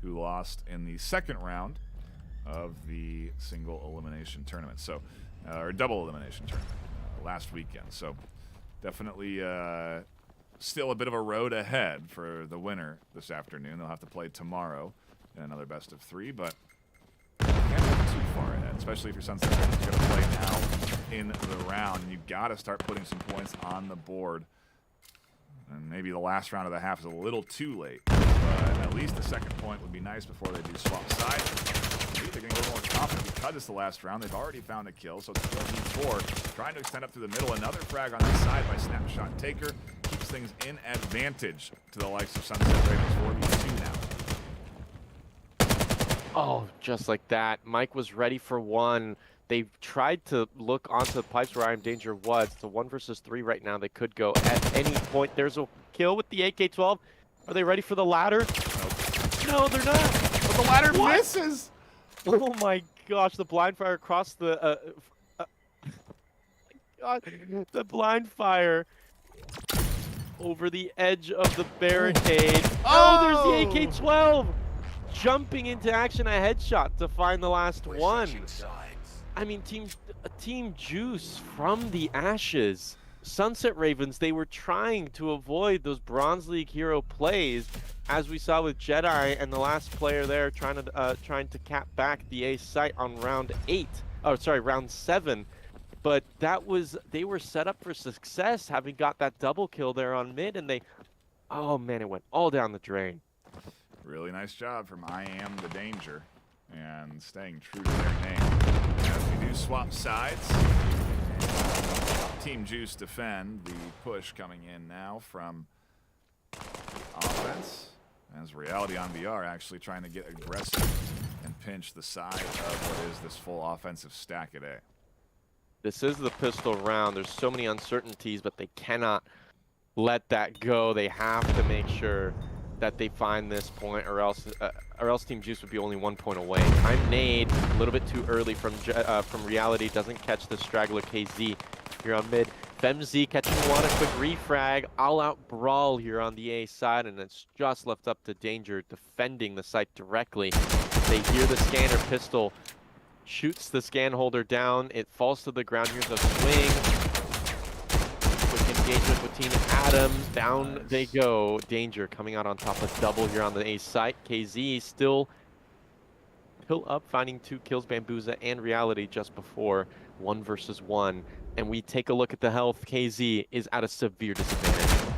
who lost in the second round of the single elimination tournament, so or double elimination tournament last weekend. So definitely still a bit of a road ahead for the winner this afternoon. They'll have to play tomorrow in another best of 3, but can't look too far ahead, especially if your Sunset Ravens are going to play now in the round. And you've got to start putting some points on the board. And maybe the last round of the half is a little too late, but at least the second point would be nice before they do swap sides. Maybe they're going to get more confident because it's the last round. They've already found a kill, so it's 4v4. Trying to extend up through the middle. Another frag on the side by Snapshot Taker. Keeps things in advantage to the likes of Sunset Ravens. 4v2 now. Oh, just like that. Mike was ready for one. They tried to look onto the pipes where I Am Danger was. It's a 1 versus 3 right now. They could go at any point. There's a kill with the AK-12. Are they ready for the ladder? Nope. No, they're not. But the ladder misses. Oh my gosh, the blind fire across the God, the blind fire over the edge of the barricade. Oh, there's the AK-12 jumping into action, a headshot to find the last one. I mean, Team Juice from the ashes. Sunset Ravens, they were trying to avoid those Bronze League hero plays, as we saw with Jedi and the last player there trying to cap back the ace site on round 8. Oh, sorry, round 7. But they were set up for success, having got that double kill there on mid, and oh man, it went all down the drain. Really nice job from I Am the Danger, and staying true to their name. As we do swap sides, Team Juice defend. The push coming in now from offense, as Reality on VR actually trying to get aggressive and pinch the side of what is this full offensive stack at A. This is the pistol round. There's so many uncertainties, but they cannot let that go. They have to make sure that they find this point, or else Team Juice would be only 1 point away. Time nade, a little bit too early from Reality. Doesn't catch the straggler KZ here on mid. Femzi catching one, a quick refrag. All-out brawl here on the A side, and it's just left up to Danger defending the site directly. They hear the scanner pistol. Shoots the scan holder down. It falls to the ground. Here's a swing. Quick engagement with Team Adams. Down they go. Danger coming out on top of double here on the A site. KZ still pill up, finding 2 kills. Bambuza and Reality just before 1 versus 1. And we take a look at the health. KZ is at a severe disadvantage.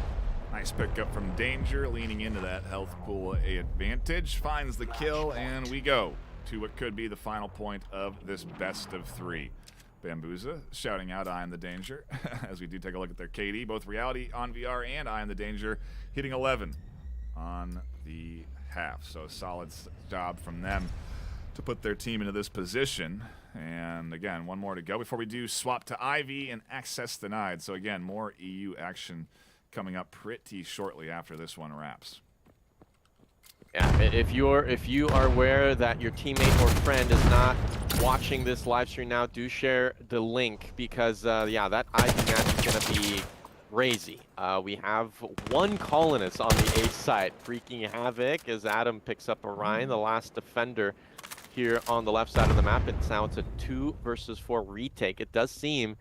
Nice pickup from Danger, leaning into that health pool advantage. Finds the kill, and we go to what could be the final point of this best of 3. Bambuza shouting out I Am the Danger as we do take a look at their KD. Both Reality on VR and I Am the Danger hitting 11 on the half. So a solid job from them to put their team into this position. And again, one more to go before we do swap to IV and access denied. So again, more EU action coming up pretty shortly after this one wraps. Yeah, if you are aware that your teammate or friend is not watching this live stream now, do share the link, because yeah, that IV match is gonna be crazy. We have 1 colonist on the A site wreaking havoc as Adam picks up Orion, the last defender here on the left side of the map. It's now a 2 versus 4 retake. It does seem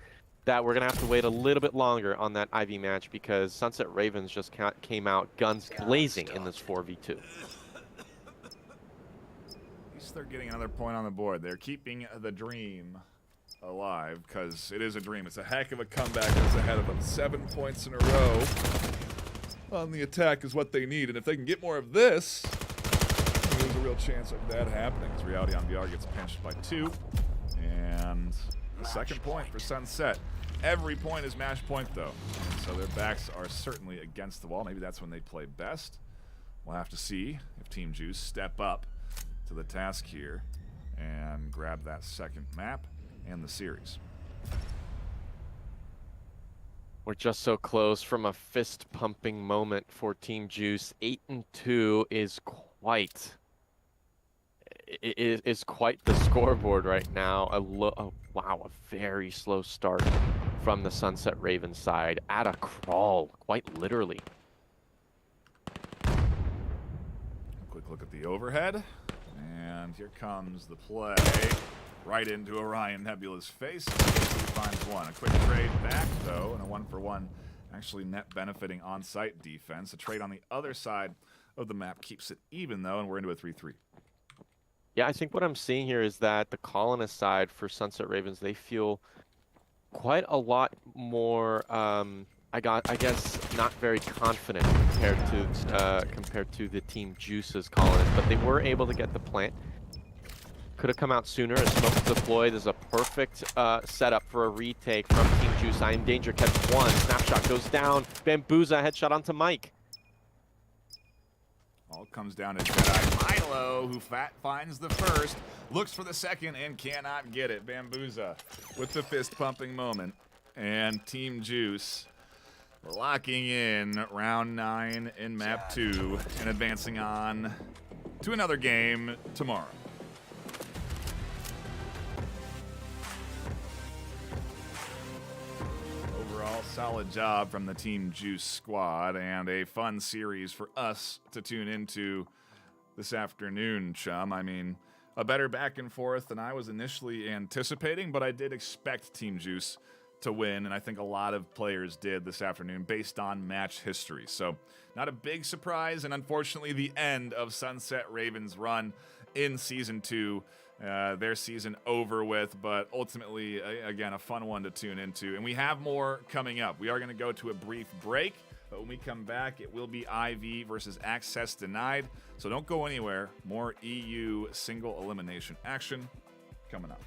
that we're gonna have to wait a little bit longer on that IV match, because Sunset Ravens just came out guns blazing in this 4v2. They're getting another point on the board. They're keeping the dream alive, because it is a dream. It's a heck of a comeback that's ahead of them. 7 points in a row on the attack is what they need, and if they can get more of this, there's a real chance of that happening, as Reality on VR gets pinched by 2, and the second point for Sunset. Every point is match point, though. So their backs are certainly against the wall. Maybe that's when they play best. We'll have to see if Team Juice step up to the task here and grab that second map and the series. We're just so close from a fist-pumping moment for Team Juice. 8-2 is quite the scoreboard right now. Wow, a very slow start from the Sunset Ravens side at a crawl, quite literally. Quick look at the overhead, and here comes the play right into Orion Nebula's face. He finds one. A quick trade back, though, and a 1-for-1 actually net benefiting on-site defense. A trade on the other side of the map keeps it even, though, and we're into a 3-3. Yeah, I think what I'm seeing here is that the colonist side for Sunset Ravens, they feel quite a lot more, I guess, not very confident compared to the Team Juice's colonist, but they were able to get the plant. Could have come out sooner. As smoke deployed is a perfect setup for a retake from Team Juice. I am danger, catch one. Snapshot goes down. Bambuza headshot onto Mike. All comes down to Jedi Milo, who finds the first, looks for the second, and cannot get it. Bambuza with the fist-pumping moment. And Team Juice locking in round 9 in map 2 and advancing on to another game tomorrow. Overall, solid job from the Team Juice squad, and a fun series for us to tune into this afternoon, chum. I mean, a better back and forth than I was initially anticipating, but I did expect Team Juice to win, and I think a lot of players did this afternoon based on match history. So, not a big surprise, and unfortunately the end of Sunset Ravens' run in Season 2. Their season over with, but ultimately, again, a fun one to tune into. And we have more coming up. We are going to go to a brief break, but when we come back, it will be IV versus Access Denied. So don't go anywhere. More EU single elimination action coming up.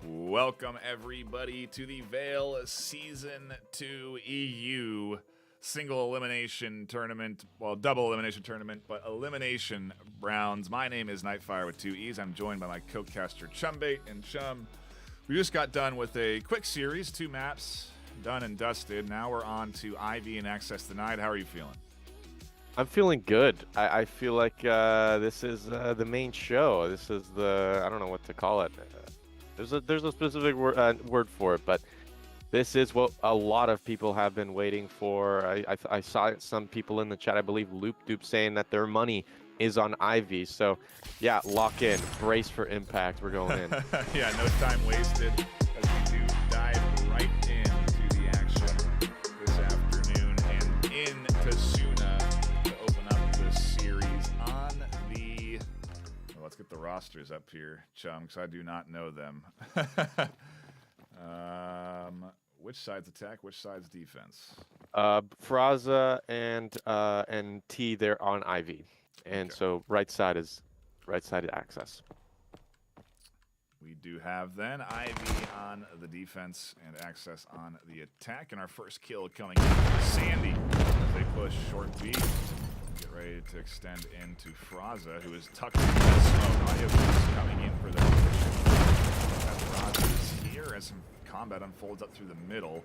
Welcome, everybody, to the VAIL Season 2 EU single elimination tournament. Well, double elimination tournament, but elimination rounds. My name is Nightfire with 2 E's. I'm joined by my co-caster Chumbait and Chum. We just got done with a quick series, 2 maps, done and dusted. Now we're on to IV and Access Denied. How are you feeling? I'm feeling good. I feel like this is the main show. This is the, I don't know what to call it. There's a specific word for it, but this is what a lot of people have been waiting for. I saw some people in the chat, I believe Loop Doop, saying that their money is on Ivy. So yeah, lock in, brace for impact. We're going in. Yeah, no time wasted as we do dive right into the action this afternoon and in Tasuna to open up this series on the... Well, let's get the rosters up here, Chum, because I do not know them. Which side's attack? Which side's defense? Fraza and T, they're on Ivy, and Okay. so right side access. We do have then Ivy on the defense and Access on the attack, and our first kill coming in from Sandy as they push short B. Get ready to extend into Fraza, who is tucked into that smoke. Audio is coming in for the position. Fraza is here as some combat unfolds up through the middle.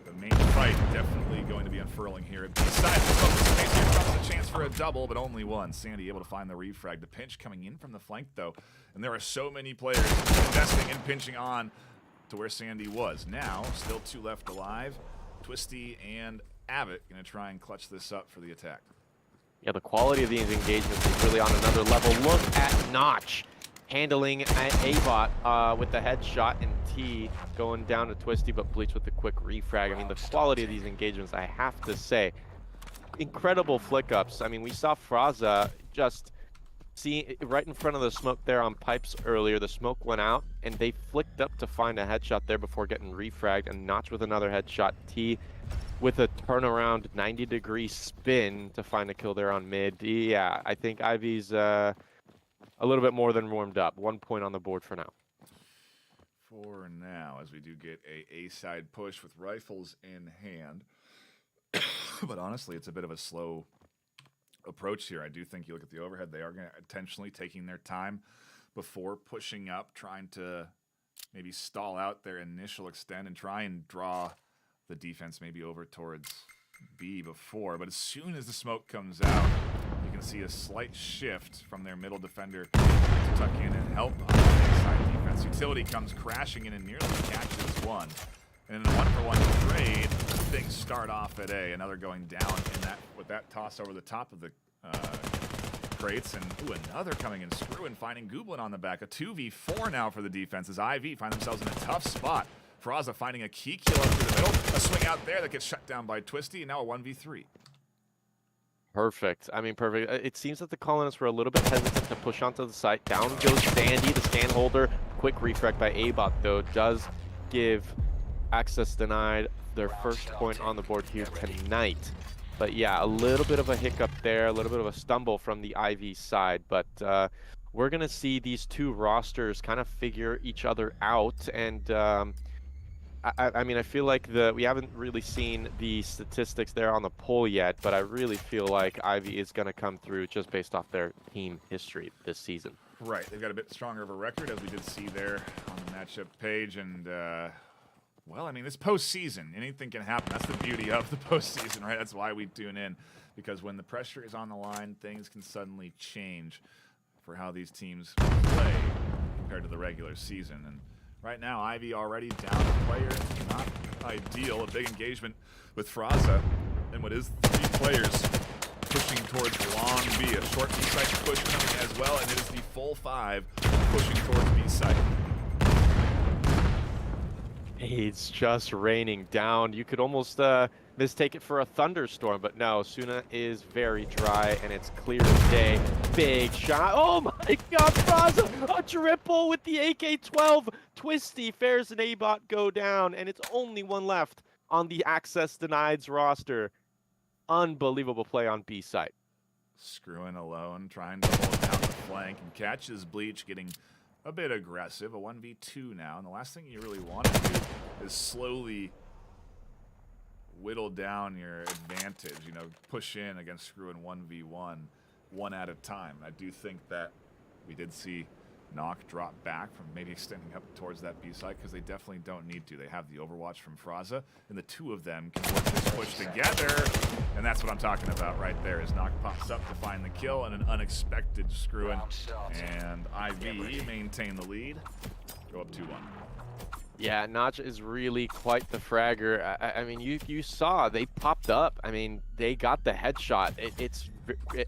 The main fight definitely going to be unfurling here. Beside the focus space, here comes a chance for a double, but only one. Sandy able to find the refrag. The pinch coming in from the flank, though. And there are so many players investing and pinching on to where Sandy was. Now, still 2 left alive. Twisty and Abbott going to try and clutch this up for the attack. Yeah, the quality of these engagements is really on another level. Look at Notch handling A-Bot with the headshot, and T going down to Twisty, but Bleach with the quick refrag. I mean, the quality of these engagements, I have to say, incredible flick-ups. I mean, we saw Fraza just see right in front of the smoke there on pipes earlier. The smoke went out, and they flicked up to find a headshot there before getting refragged, and Notch with another headshot. T with a turnaround 90-degree spin to find a kill there on mid. Yeah, I think Ivy's a little bit more than warmed up. 1 point on the board for now. For now, as we do get a side push with rifles in hand. But honestly, it's a bit of a slow approach here. I do think you look at the overhead, they are going to intentionally taking their time before pushing up, trying to maybe stall out their initial extend and try and draw the defense maybe over towards B before. But as soon as the smoke comes out, you can see a slight shift from their middle defender to tuck in and help on the side defense. Utility comes crashing in and nearly catches one. And in a 1-for-1 trade, things start off at A. Another going down in that with that toss over the top of the crates. And ooh, another coming in, Screw and finding Gooblin on the back. A 2v4 now for the defense as IV find themselves in a tough spot. Fraza finding a key kill up through the middle. A swing out there that gets shut down by Twisty, and now a 1v3. Perfect. I mean, perfect. It seems that the colonists were a little bit hesitant to push onto the site. Down goes Sandy, the stand holder. Quick refrag by A-Bot, though, does give Access Denied their first point on the board here tonight. But yeah, a little bit of a hiccup there, a little bit of a stumble from the IV side. But we're going to see these two rosters kind of figure each other out. And I mean, I feel like we haven't really seen the statistics there on the poll yet, but I really feel like Ivy is going to come through just based off their team history this season. Right, they've got a bit stronger of a record, as we did see there on the matchup page, and well, I mean, this postseason, anything can happen. That's the beauty of the postseason, right? That's why we tune in, because when the pressure is on the line, things can suddenly change for how these teams play compared to the regular season. And right now, Ivy already down a player. Not ideal. A big engagement with Fraza, and what is 3 players pushing towards long B. A short B site push coming as well, and it is the full 5 pushing towards B site. It's just raining down. You could almost mistake it for a thunderstorm, but no, Suna is very dry, and it's clear as day. Big shot. Oh my god, Fraza! A triple with the AK-12. Twisty, Fairs, and A-Bot go down, and it's only one left on the Access Denied's roster. Unbelievable play on B site. Screwing alone, trying to hold down the flank, and catches Bleach getting a bit aggressive. A 1v2 now, and the last thing you really want to do is slowly whittle down your advantage, you know, push in against Screwing 1v1, one at a time. I do think that we did see Knock drop back from maybe extending up towards that B side, because they definitely don't need to. They have the overwatch from Fraza, and the two of them can work this push together, and that's what I'm talking about right there, as Knock pops up to find the kill and an unexpected Screwing, and IV maintain the lead, go up 2-1. Yeah, Notch is really quite the fragger. I mean, you saw they popped up. I mean, they got the headshot.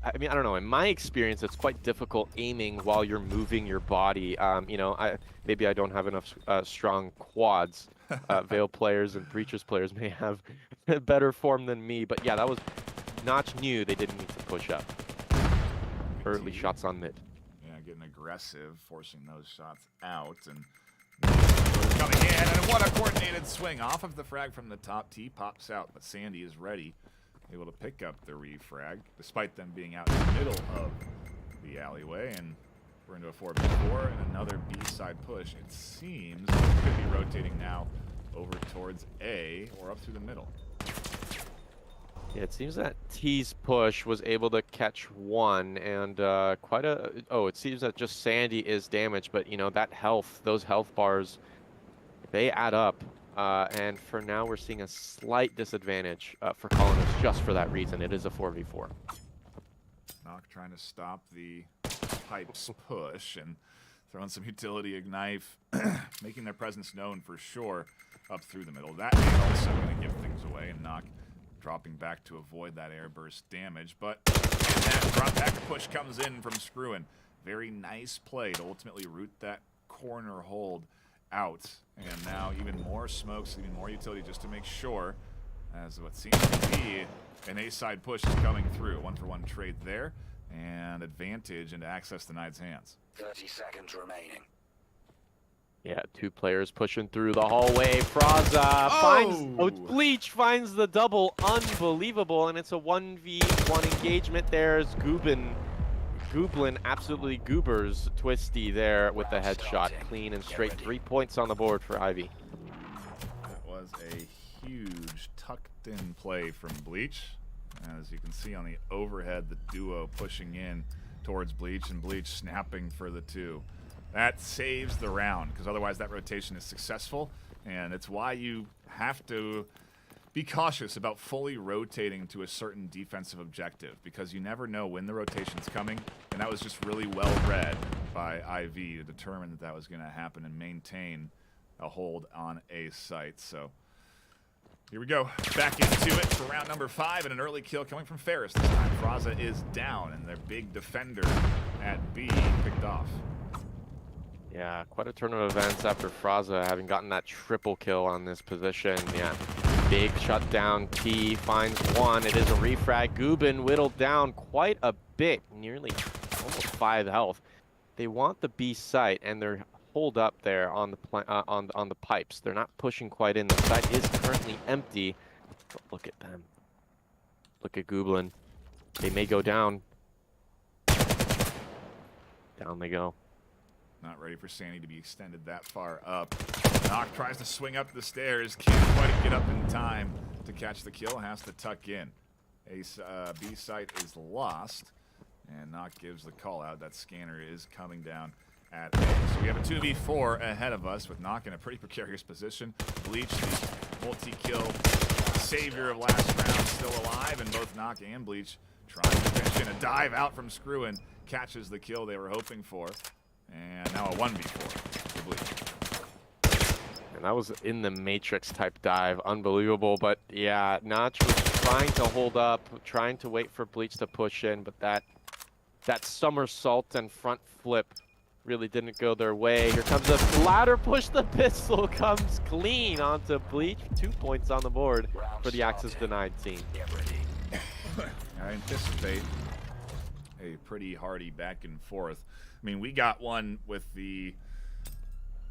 I mean, I don't know. In my experience, it's quite difficult aiming while you're moving your body. You know, maybe I don't have enough strong quads. VAIL players and Breachers players may have better form than me. But yeah, that was Notch knew they didn't need to push up. Early shots on mid. Yeah, getting aggressive, forcing those shots out, and coming in, and what a coordinated swing off of the frag from the top. T pops out, but Sandy is ready, able to pick up the refrag, despite them being out in the middle of the alleyway, and we're into a 4v4 and another B-side push. It seems it could be rotating now over towards A or up through the middle. Yeah, it seems that T's push was able to catch one, and it seems that just Sandy is damaged, but you know, that health, those health bars, they add up, and for now we're seeing a slight disadvantage for Colonists just for that reason. It is a 4v4. Knock trying to stop the Pipes push and throwing some utility ignite, making their presence known for sure up through the middle. That is also going to give things away, and Knock dropping back to avoid that airburst damage, but that drop back push comes in from Screwin. Very nice play to ultimately root that corner hold out, and now even more smokes, even more utility just to make sure, as what seems to be an A-side push is coming through. 1-for-1 trade there, and advantage into access to Knights' hands. 30 seconds remaining. Yeah, two players pushing through the hallway. Fraza Bleach finds the double. Unbelievable, and it's a 1v1 engagement. There's Gooblin absolutely goobers Twisty there with the headshot. Clean and straight. 3 points on the board for Ivy. That was a huge tucked-in play from Bleach. As you can see on the overhead, the duo pushing in towards Bleach, and Bleach snapping for the two. That saves the round, because otherwise that rotation is successful, and it's why you have to be cautious about fully rotating to a certain defensive objective, because you never know when the rotation's coming, and that was just really well read by IV to determine that that was going to happen and maintain a hold on a site. So here we go, back into it for round number 5, and an early kill coming from Ferris this time. Fraza is down, and their big defender at B picked off. Yeah, quite a turn of events after Fraza having gotten that triple kill on this position. Yeah, big shutdown. T finds one. It is a refrag. Gubin whittled down quite a bit, nearly almost 5 health. They want the B site, and they're holed up there on the on the pipes. They're not pushing quite in. The site is currently empty. But look at them. Look at Gublin. They may go down. Down they go. Not ready for Sandy to be extended that far up. Knock tries to swing up the stairs, can't quite get up in time to catch the kill, has to tuck in. B site is lost, and Knock gives the call out. That scanner is coming down at A. So we have a 2v4 ahead of us with Knock in a pretty precarious position. Bleach, the multi-kill savior of last round, still alive, and both Knock and Bleach trying to finish in. A dive out from Screwin catches the kill they were hoping for. And now a 1v4 for Bleach. And that was in the Matrix type dive. Unbelievable. But yeah, Notch was trying to hold up, trying to wait for Bleach to push in, but that somersault and front flip really didn't go their way. Here comes a ladder push. The pistol comes clean onto Bleach. 2 points on the board for the access denied team. I anticipate a pretty hearty back and forth. I mean, we got one with the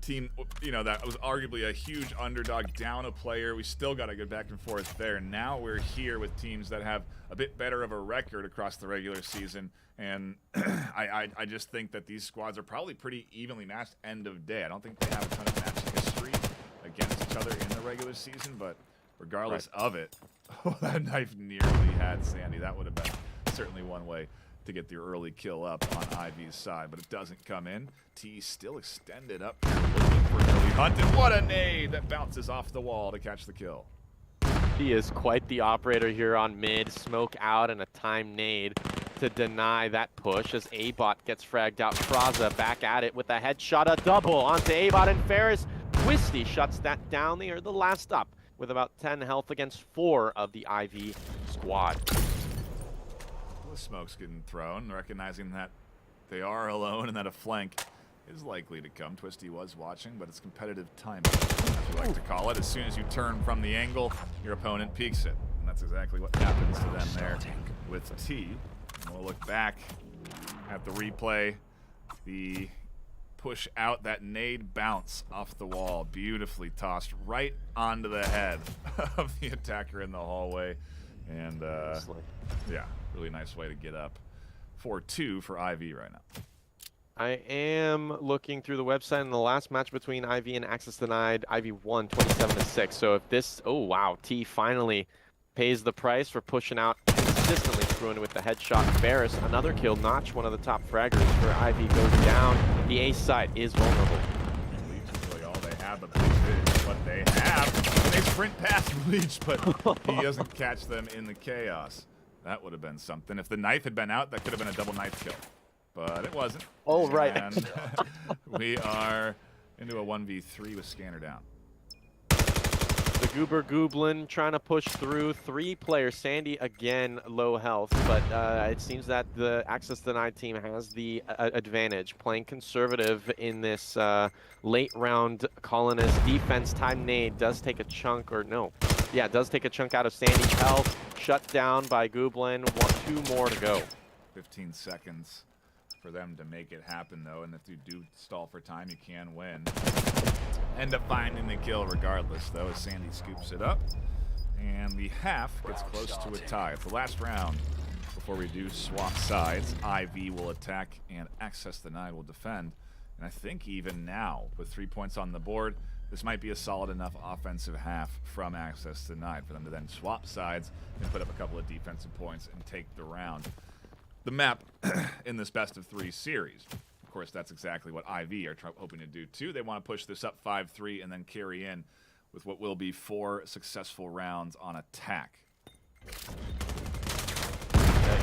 team, you know, that was arguably a huge underdog, down a player. We still got to go back and forth there. Now we're here with teams that have a bit better of a record across the regular season, and I just think that these squads are probably pretty evenly matched end of day. I don't think they have a ton of match history against each other in the regular season, but regardless of it, that knife nearly had Sandy. That would have been certainly one way to get the early kill up on Ivy's side, but it doesn't come in. T still extended up here, looking for an early hunt, and what a nade that bounces off the wall to catch the kill. He is quite the operator here on mid. Smoke out and a time nade to deny that push as A-Bot gets fragged out. Fraza back at it with a headshot, a double onto A-Bot, and Ferris Twisty shuts that down. They are the last up with about 10 health against 4 of the Ivy squad. The smoke's getting thrown, recognizing that they are alone and that a flank is likely to come. Twisty was watching, but it's competitive timing, as we like to call it. As soon as you turn from the angle, your opponent peeks it. And that's exactly what happens to them there with T. And we'll look back at the replay. The push out, that nade bounce off the wall, beautifully tossed right onto the head of the attacker in the hallway. And yeah, really nice way to get up. 4-2 for IV right now. I am looking through the website, and the last match between IV and Access Denied, IV won 27-6. So if this, oh wow, T finally pays the price for pushing out consistently, screwing with the headshot. Ferris, another kill, Notch, one of the top fraggers for IV, goes down. The ace side is vulnerable. Bleach is really all they have, but Bleach is what they have. And they sprint past Bleach, but he doesn't catch them in the chaos. That would have been something. If the knife had been out, that could have been a double knife kill. But it wasn't. Oh, right. And we are into a 1v3 with Scanner down. The Goober Gooblin trying to push through. 3 players. Sandy, again, low health. But it seems that the Access Denied team has the advantage. Playing conservative in this late round Colonist defense. Time nade does take a chunk, or no. Yeah, it does take a chunk out of Sandy's health. Shut down by Gooblin. 2 more to go. 15 seconds for them to make it happen, though, and if you do stall for time, you can win. End up finding the kill regardless, though, as Sandy scoops it up. And the half gets close to a tie. It's the last round before we do swap sides. IV will attack, and Access Denied will defend. And I think even now, with 3 points on the board, this might be a solid enough offensive half from Access Denied for them to then swap sides and put up a couple of defensive points and take the round. The map in this best-of-3 series, of course, that's exactly what IV are hoping to do too. They want to push this up 5-3 and then carry in with what will be 4 successful rounds on attack.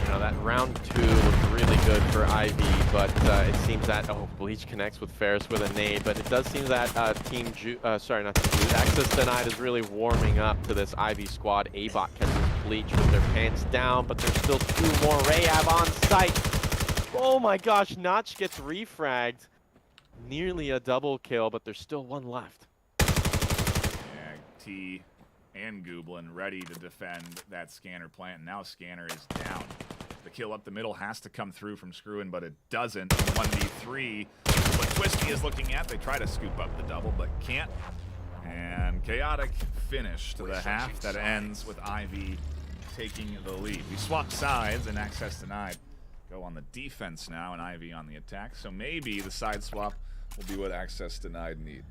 You know, that round 2 looked really good for IV, but it seems that, Bleach connects with Ferris with a nade, but it does seem that Access Denied is really warming up to this IV squad. A-Bot catches Bleach with their pants down, but there's still 2 more. Rayab on site. Oh my gosh, Notch gets refragged. Nearly a double kill, but there's still 1 left. Yeah, T and Gooblin ready to defend that Scanner plant. And now Scanner is down. The kill up the middle has to come through from Screwin, but it doesn't. 1v3. What Twisty is looking at, they try to scoop up the double, but can't. And chaotic finish to the half that ends with IV taking the lead. We swap sides, and Access Denied go on the defense now, and IV on the attack. So maybe the side swap will be what Access Denied need.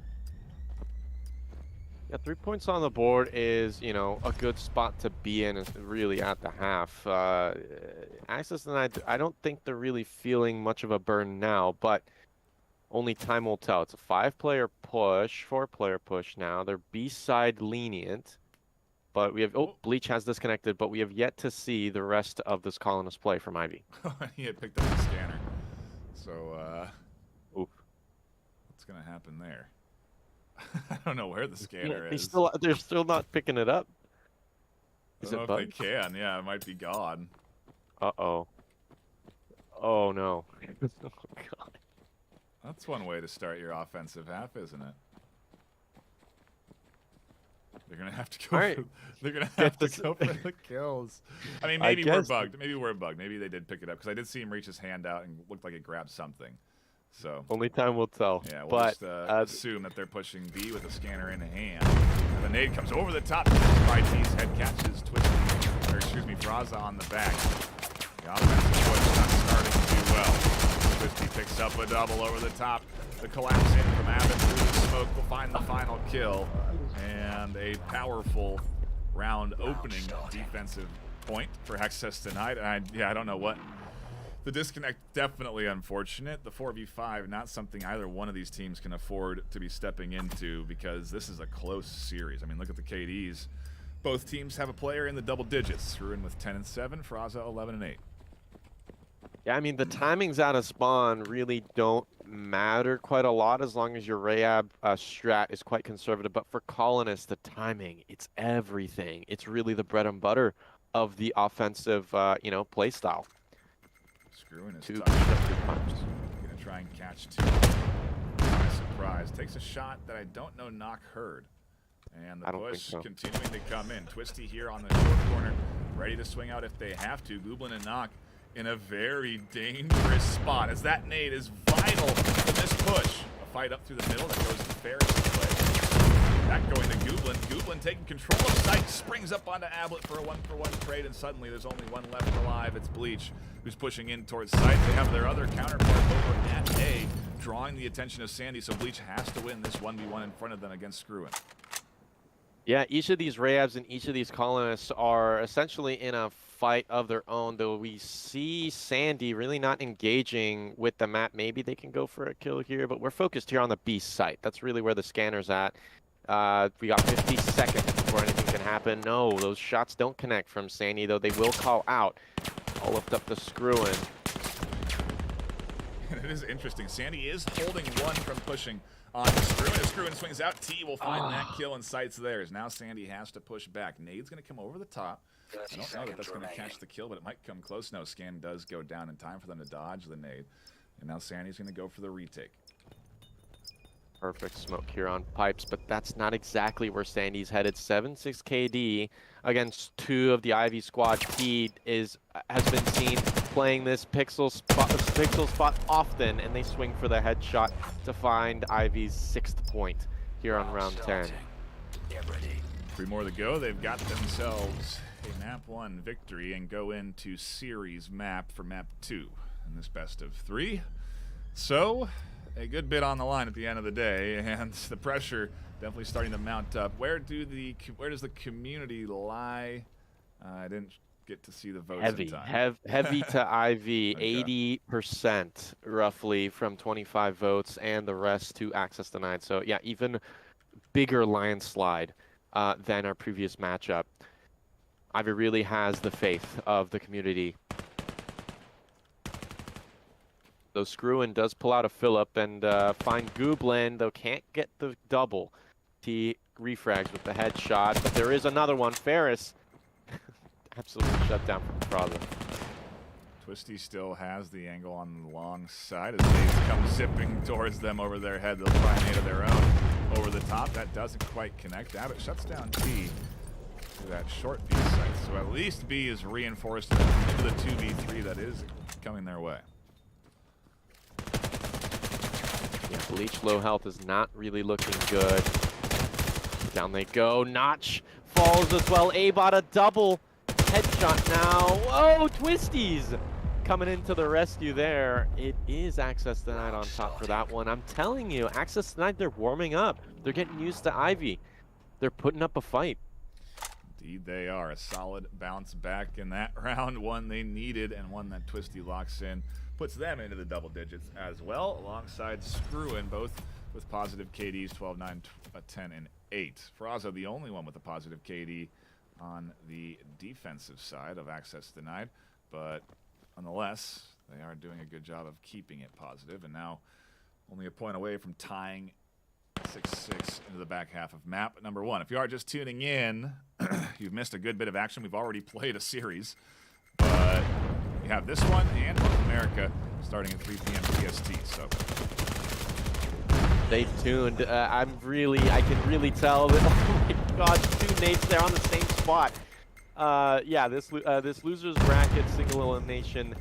Yeah, 3 points on the board is, you know, a good spot to be in, really at the half. Access Denied, I don't think they're really feeling much of a burn now, but only time will tell. It's a 5-player push, 4-player push now. They're B-side lenient, but we have, Bleach has disconnected, but we have yet to see the rest of this Colonist play from Ivy. He had picked up the Scanner. So, what's going to happen there? I don't know where the Scanner is. They're still not picking it up. I don't know if they can. Yeah, it might be gone. Uh-oh. Oh, no. Oh, God. That's one way to start your offensive half, isn't it? They're gonna have to go. Right. They're gonna have to go for the kills. I mean, maybe we're bugged. Maybe we're bugged. Maybe they did pick it up because I did see him reach his hand out and looked like it grabbed something. So only time will tell. yeah, we'll but just assume that they're pushing B with a scanner in hand. And the nade comes over the top. YT's head catches Twisty, or excuse me, Fraza on the back. The offensive push not starting to do well. Twisty picks up a double over the top. The collapse in from Abbott through the smoke will find the final kill. And a powerful round opening defensive point for Hexus tonight. And I don't know what. The disconnect, definitely unfortunate. The 4v5, not something either one of these teams can afford to be stepping into because this is a close series. I mean, look at the KDs. Both teams have a player in the double digits. Ruin with 10 and 7, Fraza 11 and 8. Yeah, I mean, the timings out of spawn really don't matter quite a lot as long as your Rayab strat is quite conservative. But for Colonists, the timing, it's everything. It's really the bread and butter of the offensive, play style. Screwing his Two touch. punches. Gonna try and catch two. Surprise. Takes a shot that I don't know Knock heard. And the push continuing to come in. Twisty here on the short corner, ready to swing out if they have to. Gooblin and Knock in a very dangerous spot as that nade is vital in this push. A fight up through the middle that goes to Ferris' way. That going to Gooblin. Gooblin taking control of sight, springs up onto Ablett for a 1-for-1 trade, and suddenly there's only one left alive. It's Bleach, who's pushing in towards sight. They have their other counterpart over at A, drawing the attention of Sandy, so Bleach has to win this 1v1 in front of them against Screwin. Yeah, each of these Rayabs and each of these Colonists are essentially in a fight of their own, though we see Sandy really not engaging with the map. Maybe they can go for a kill here, but we're focused here on the B site. That's really where the scanner's at. We got 50 seconds before anything can happen. No, those shots don't connect from Sandy, though they will call out. I'll lift up the Screwin. It is interesting. Sandy is holding one from pushing on Screwin. If Screwin swings out, T will find that kill and sights theirs. Now Sandy has to push back. Nade's going to come over the top. I don't know that that's going to catch the kill, but it might come close. No, Scan does go down in time for them to dodge the nade. And now Sandy's going to go for the retake. Perfect smoke here on pipes, but that's not exactly where Sandy's headed. 7-6 KD against 2 of the Ivy squad. T has been seen playing this pixel spot often, and they swing for the headshot to find Ivy's 6th point here on round 10. Get ready. 3 more to go. They've got themselves a map 1 victory and go into series map for map 2 in this best of 3. So a good bit on the line at the end of the day, and the pressure definitely starting to mount up. Where does the community lie? I didn't get to see the votes in time. Heavy to IV, okay. 80% roughly from 25 votes, and the rest to access denied. So yeah, even bigger landslide than our previous matchup. Ivy really has the faith of the community. Though Screwin does pull out a Phillip and find Gooblin, though can't get the double. T refrags with the headshot, but there is another one. Ferris absolutely shut down from Fraza. Twisty still has the angle on the long side as they come zipping towards them over their head. They'll try an 8 of their own over the top. That doesn't quite connect. Abbott shuts down T to that short B site. So at least B is reinforced into the 2v3 that is coming their way. Yeah, Bleach low health is not really looking good. Down they go. Notch falls as well. A-bot a double headshot now. Whoa, Twisties coming into the rescue there. It is access denied on top for that one. I'm telling you, access denied, they're warming up. They're getting used to Ivy. They're putting up a fight. Indeed they are. A solid bounce back in that round. One they needed and one that Twisty locks in. Puts them into the double digits as well, alongside Screwin, both with positive KDs, 12, 9, 10, and 8. Fraza, the only one with a positive KD on the defensive side of access denied, but nonetheless, they are doing a good job of keeping it positive, and now only a point away from tying 6-6 into the back half of map number 1. If you are just tuning in, you've missed a good bit of action. We've already played a series, but we have this one and North America starting at 3 p.m. PST. So stay tuned. I can really tell that. Oh my God, 2 nades there on the same spot. Yeah, this losers bracket single elimination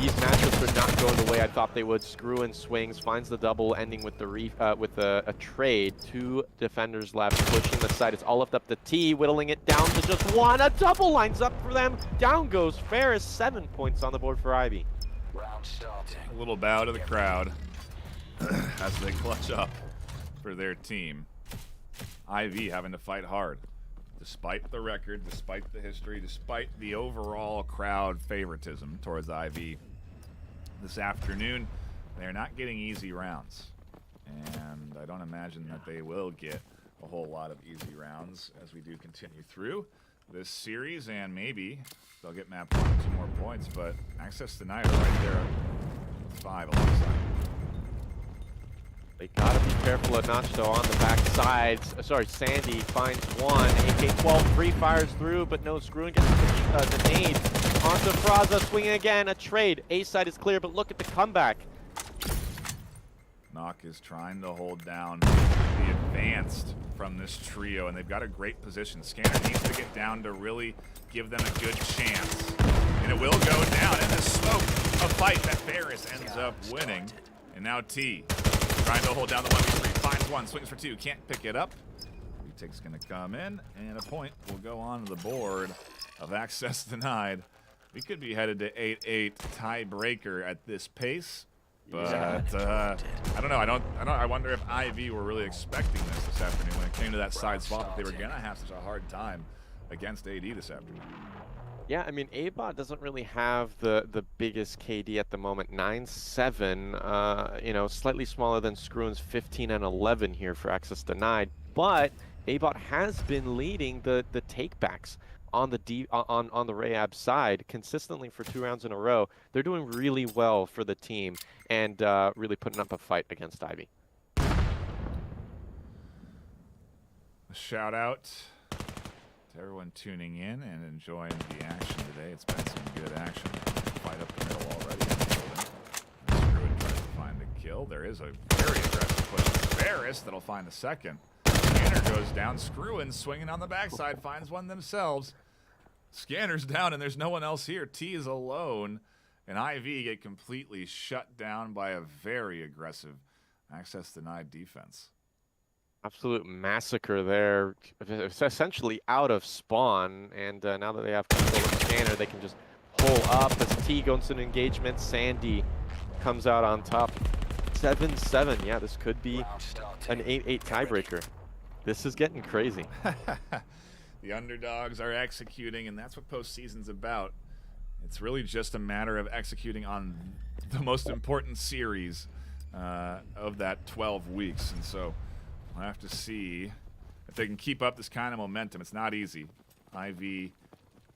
these matchups are not going the way I thought they would. Screw-in swings, finds the double, ending with the a trade. 2 defenders left, pushing the side. It's all left up to T, whittling it down to just 1. A double lines up for them. Down goes Ferris. 7 points on the board for Ivy. A little bow to the crowd as they clutch up for their team. Ivy having to fight hard. Despite the record, despite the history, despite the overall crowd favoritism towards IV this afternoon, they're not getting easy rounds. And I don't imagine that they will get a whole lot of easy rounds as we do continue through this series, and maybe they'll get mapped 1 or 2 more points, but access tonight are right there at 5 alongside. They gotta be careful at Notch though on the back sides. Sorry, Sandy finds 1. AK-12 fires through, but no, Screw-in gets the nade. Onto Fraza, swinging again, a trade. A side is clear, but look at the comeback. Knock is trying to hold down the advanced from this trio, and they've got a great position. Scanner needs to get down to really give them a good chance. And it will go down in the smoke. A fight that Ferris ends up winning. And now T trying to hold down the 1v3, finds 1, swings for 2, can't pick it up. Retake's gonna come in, and a point will go on to the board of access denied. We could be headed to 8-8 tiebreaker at this pace, but I don't know. I wonder if IV were really expecting this afternoon when it came to that side swap. If they were gonna have such a hard time against AD this afternoon. Yeah, I mean, A-Bot doesn't really have the biggest KD at the moment. 9-7, you know, slightly smaller than Screw-in's 15 and 11 here for access denied. But A-Bot has been leading the takebacks on the on the Rayab side consistently for 2 rounds in a row. They're doing really well for the team and really putting up a fight against Ivy. A shout out to everyone tuning in and enjoying the action today. It's been some good action. Fight up the middle already. Screw-in tries to find the kill. There is a very aggressive push from Ferris that'll find the second. Scanner goes down. Screw-in swinging on the backside, finds 1 themselves. Scanner's down, and there's no one else here. T is alone, and IV get completely shut down by a very aggressive access denied defense. Absolute massacre there. It's essentially out of spawn, and now that they have control of the Scanner, they can just pull up as T goes into engagement. Sandy comes out on top. 7-7. Yeah, this could be an 8-8 tiebreaker. This is getting crazy. The underdogs are executing, and that's what postseason's about. It's really just a matter of executing on the most important series of that 12 weeks, and so we'll have to see if they can keep up this kind of momentum. It's not easy. IV,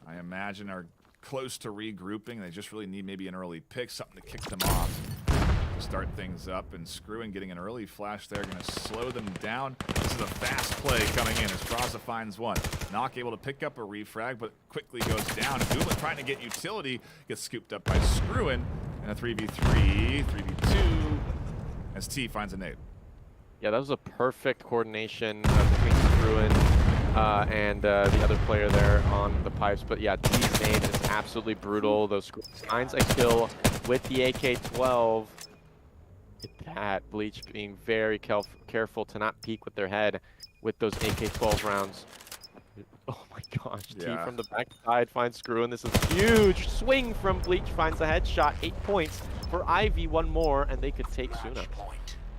I imagine, are close to regrouping. They just really need maybe an early pick, something to kick them off to start things up. And Screw-in getting an early flash there, going to slow them down. This is a fast play coming in as Fraza finds 1. Knock able to pick up a refrag, but quickly goes down. Doolin trying to get utility, gets scooped up by Screw-in. And a 3v3, 3v2, as T finds a nade. Yeah, that was a perfect coordination between Screw-in and the other player there on the pipes. But yeah, T's nade is absolutely brutal. Those finds a kill with the AK-12. That Bleach being very careful to not peek with their head with those AK-12 rounds. Oh my gosh, yeah. T from the backside finds Screw-in. This is huge. Swing from Bleach, finds a headshot. 8 points for Ivy, 1 more, and they could take Suna.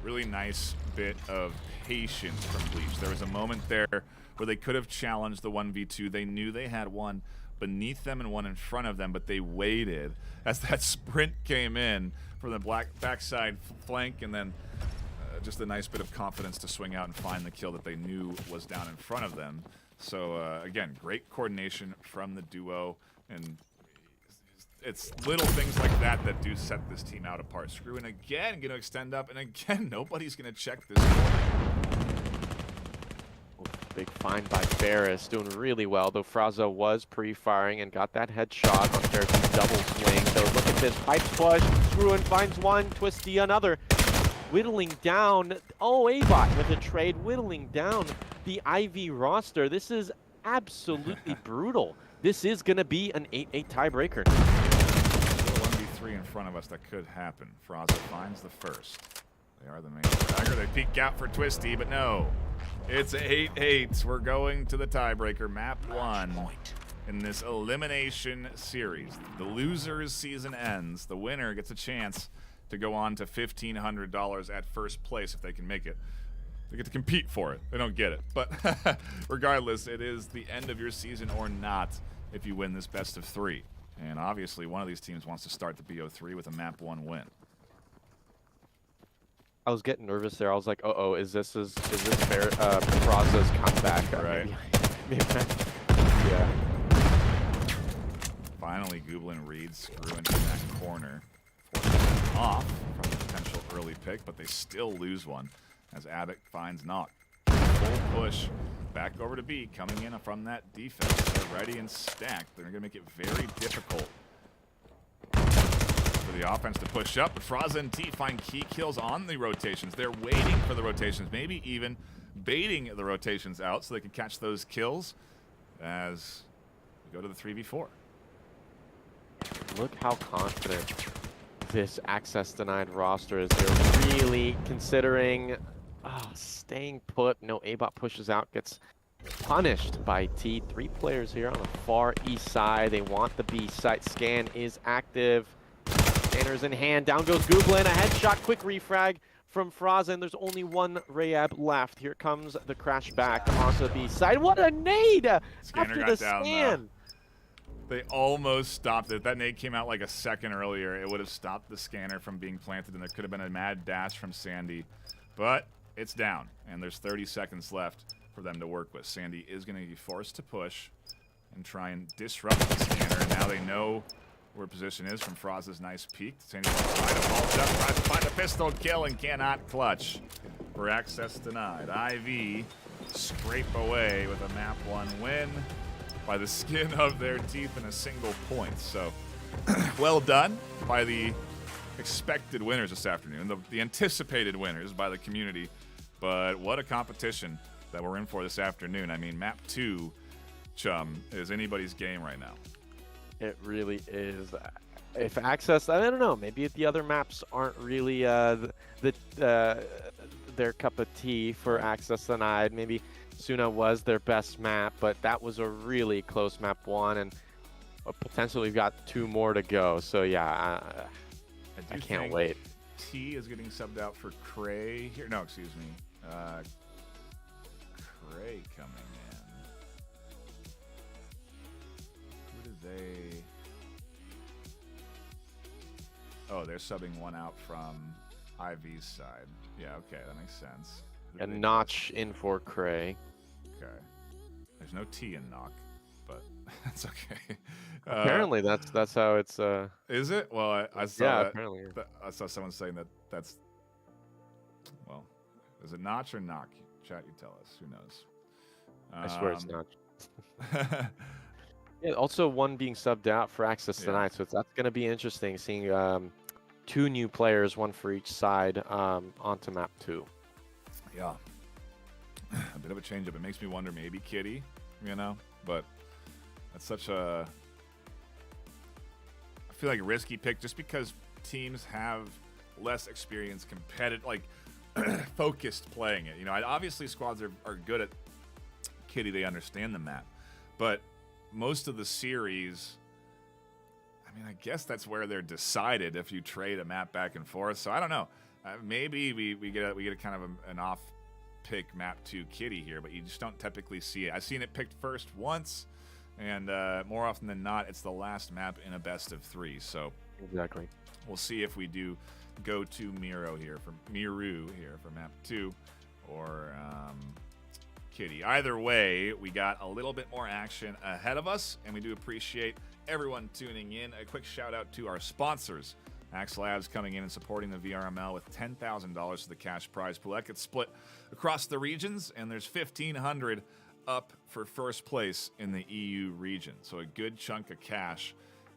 Really nice bit of patience from Bleach. There was a moment there where they could have challenged the 1v2. They knew they had 1 beneath them and 1 in front of them, but they waited as that sprint came in from the backside flank, and then just a nice bit of confidence to swing out and find the kill that they knew was down in front of them. So again, great coordination from the duo, and it's little things like that that do set this team out apart. Screw-in again, going to extend up, and again, nobody's going to check this point. Big find by Ferris, doing really well, though Fraza was pre-firing and got that headshot on Ferris' double swing. So look at this, pipes push, Screw-in finds 1, Twisty another. Whittling down, oh, A-Bot with a trade, whittling down the Ivy roster. This is absolutely brutal. This is going to be an 8-8 tiebreaker. 1v3 in front of us that could happen. Fraza finds the first. They are the main fragger. They peek out for Twisty, but no. It's 8-8. We're going to the tiebreaker, map 1 in this elimination series. The loser's season ends. The winner gets a chance to go on to $1,500 at first place if they can make it. They get to compete for it. They don't get it. But regardless, it is the end of your season or not if you win this best of 3. And obviously, one of these teams wants to start the BO3 with a map 1 win. I was getting nervous there. I was like, "Uh-oh, is this fair? Fraza's comeback?" Right. Maybe. Yeah. Finally, Gooblin reads screw into that corner. Forcing off from the potential early pick, but they still lose one as Abbott finds Knock. Full push back over to B, coming in from that defense. They're ready and stacked. They're going to make it very difficult for the offense to push up, but Fraza and T find key kills on the rotations. They're waiting for the rotations, maybe even baiting the rotations out so they can catch those kills as we go to the 3v4. Look how confident this access denied roster is. They're really considering staying put. No, A-bot pushes out, gets punished by T. 3 players here on the far east side. They want the B site. Scan is active. Scanner's in hand. Down goes Gooblin. A headshot. Quick refrag from Fraza, and there's only one Rayab left. Here comes the crash back onto the B side. What a nade Scanner after got the down, scan. They almost stopped it. That nade came out like a second earlier. It would have stopped the scanner from being planted, and there could have been a mad dash from Sandy. But it's down, and there's 30 seconds left for them to work with. Sandy is going to be forced to push and try and disrupt the scanner, and now they know where position is from Fraza's nice peek. Sandy wants to find a ball up, tries to find a pistol kill, and cannot clutch for access denied. IV scrape away with a map 1 win by the skin of their teeth in a single point. So, well done by the expected winners this afternoon, the anticipated winners by the community. But what a competition that we're in for this afternoon. I mean, map 2, Chum, is anybody's game right now. It really is. If access, I don't know, maybe the other maps aren't really their cup of tea for access denied. Maybe Suna was their best map, but that was a really close map 1, and potentially we've got 2 more to go. So yeah, I can't wait. T is getting subbed out for Cray here. No, excuse me. Cray coming in. Who did they? Oh, they're subbing one out from IV's side. Yeah, okay, that makes sense. A notch in for Cray. Okay. There's no T in knock, but that's okay. Apparently, that's how it's. Is it? Well, I saw. Yeah, that, apparently. I saw someone saying that's. Well, is it notch or knock? Chat, you tell us. Who knows? I swear it's notch. Yeah. Also, one being subbed out for access tonight, so that's going to be interesting. Seeing 2 new players, one for each side, onto map 2. Yeah. A bit of a change up. It makes me wonder, maybe Kitty, but that's such a, I feel like a risky pick just because teams have less experience, competitive, like focused playing it. Obviously squads are good at Kitty. They understand the map, but most of the series, I mean, I guess that's where they're decided if you trade a map back and forth. So I don't know. Maybe we get a kind of an off pick map 2 Kitty here, but you just don't typically see it. I've seen it picked first once, and more often than not, it's the last map in a best of 3. So exactly, we'll see if we do go to Miru here for map 2, or Kitty. Either way, we got a little bit more action ahead of us, and we do appreciate everyone tuning in. A quick shout out to our sponsors. Axe Labs coming in and supporting the VRML with $10,000 to the cash prize pool. That gets split across the regions, and there's $1,500 up for first place in the EU region. So a good chunk of cash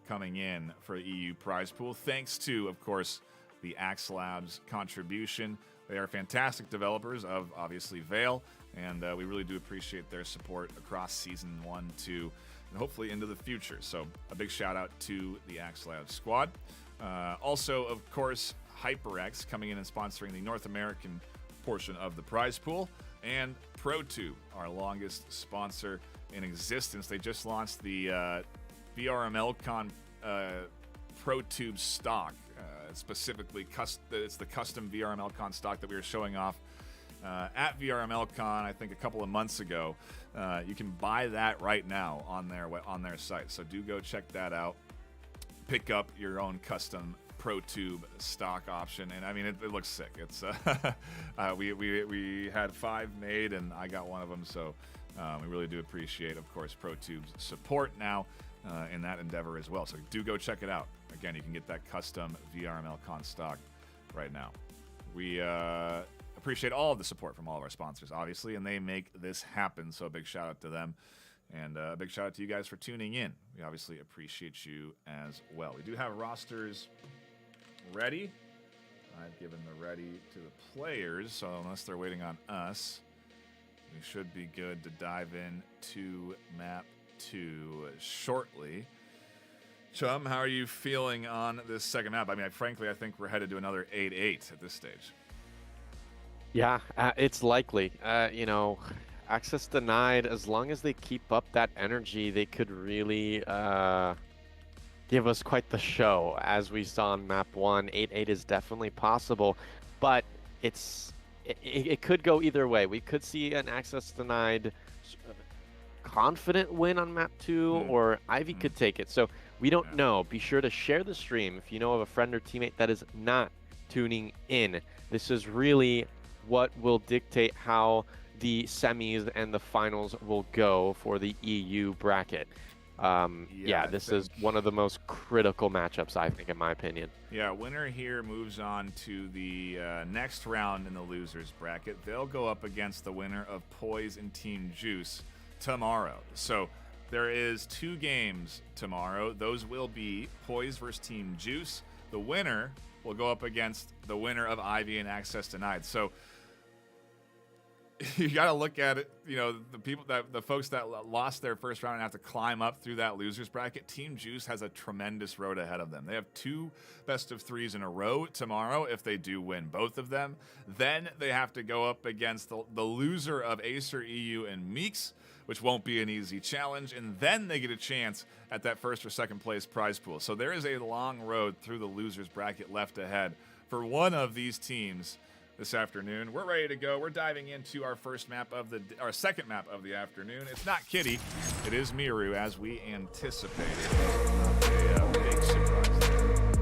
coming in for the EU prize pool, thanks to, of course, the Axe Labs contribution. They are fantastic developers of, obviously, VAIL, and we really do appreciate their support across Season 1, 2, and hopefully into the future. So a big shout out to the Axe Labs squad. Also, of course, HyperX coming in and sponsoring the North American portion of the prize pool, and ProTube, our longest sponsor in existence. They just launched the VRML Con ProTube stock. Specifically, it's the custom VRML Con stock that we were showing off at VRML Con, I think a couple of months ago. You can buy that right now on their site, so do go check that out. Pick up your own custom ProTube stock option, and I mean it looks sick. It's we had 5 made, and I got one of them, so we really do appreciate, of course, ProTube's support now in that endeavor as well. So do go check it out. Again, you can get that custom VRML Con stock right now. We appreciate all of the support from all of our sponsors, obviously, and they make this happen. So a big shout out to them, and a big shout out to you guys for tuning in. We obviously appreciate you as well. We do have rosters ready. I've given the ready to the players, so unless they're waiting on us, we should be good to dive in to map 2 shortly. Chum, how are you feeling on this second map? I mean, frankly, I think we're headed to another 8-8 at this stage. Yeah, it's likely. You know, access denied, as long as they keep up that energy, they could really give us quite the show. As we saw on map 1, 8-8 is definitely possible, but it could go either way. We could see an access denied confident win on map 2, or Ivy could take it. So we don't know. Be sure to share the stream if you know of a friend or teammate that is not tuning in. This is really what will dictate how the semis and the finals will go for the EU bracket. This is one of the most critical matchups, I think, in my opinion. Yeah, winner here moves on to the next round in the losers bracket. They'll go up against the winner of Poise and Team Juice tomorrow. So there is 2 games tomorrow. Those will be Poise versus Team Juice. The winner will go up against the winner of Ivy and Access Denied. So you got to look at it, you know, the folks that lost their first round and have to climb up through that losers bracket. Team Juice has a tremendous road ahead of them. They have 2 best-of-3s in a row tomorrow if they do win both of them. Then they have to go up against the loser of Acer EU and Meeks, which won't be an easy challenge, and then they get a chance at that first or second place prize pool. So there is a long road through the losers bracket left ahead for one of these teams this afternoon. We're ready to go. We're diving into our second map of the afternoon. It's not Kitty, it is Miru, as we anticipated. A big surprise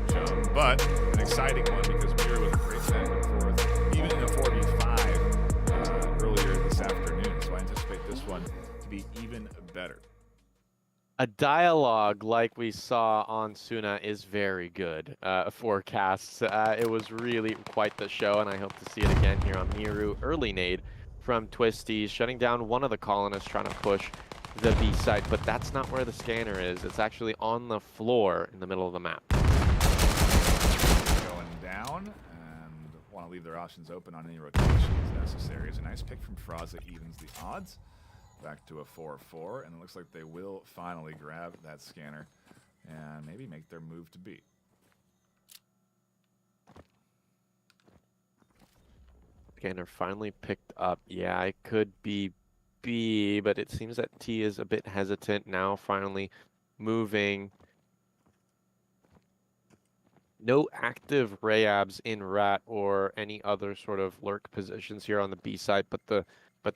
there, but an exciting one because Miru was a great back and forth, even in the 4v5 earlier this afternoon. So I anticipate this one to be even better. A dialogue like we saw on Suna is very good forecasts. It was really quite the show, and I hope to see it again here on Miru. Early nade from Twisty, shutting down one of the colonists trying to push the B site, but that's not where the scanner is. It's actually on the floor in the middle of the map. Going down, and want to leave their options open on any rotations necessary. It's a nice pick from Fraz that evens the odds. Back to a 4-4, and it looks like they will finally grab that scanner and maybe make their move to B. Scanner finally picked up. Yeah, it could be B, but it seems that T is a bit hesitant now, finally moving. No active Rayabs in Rat or any other sort of lurk positions here on the B side, but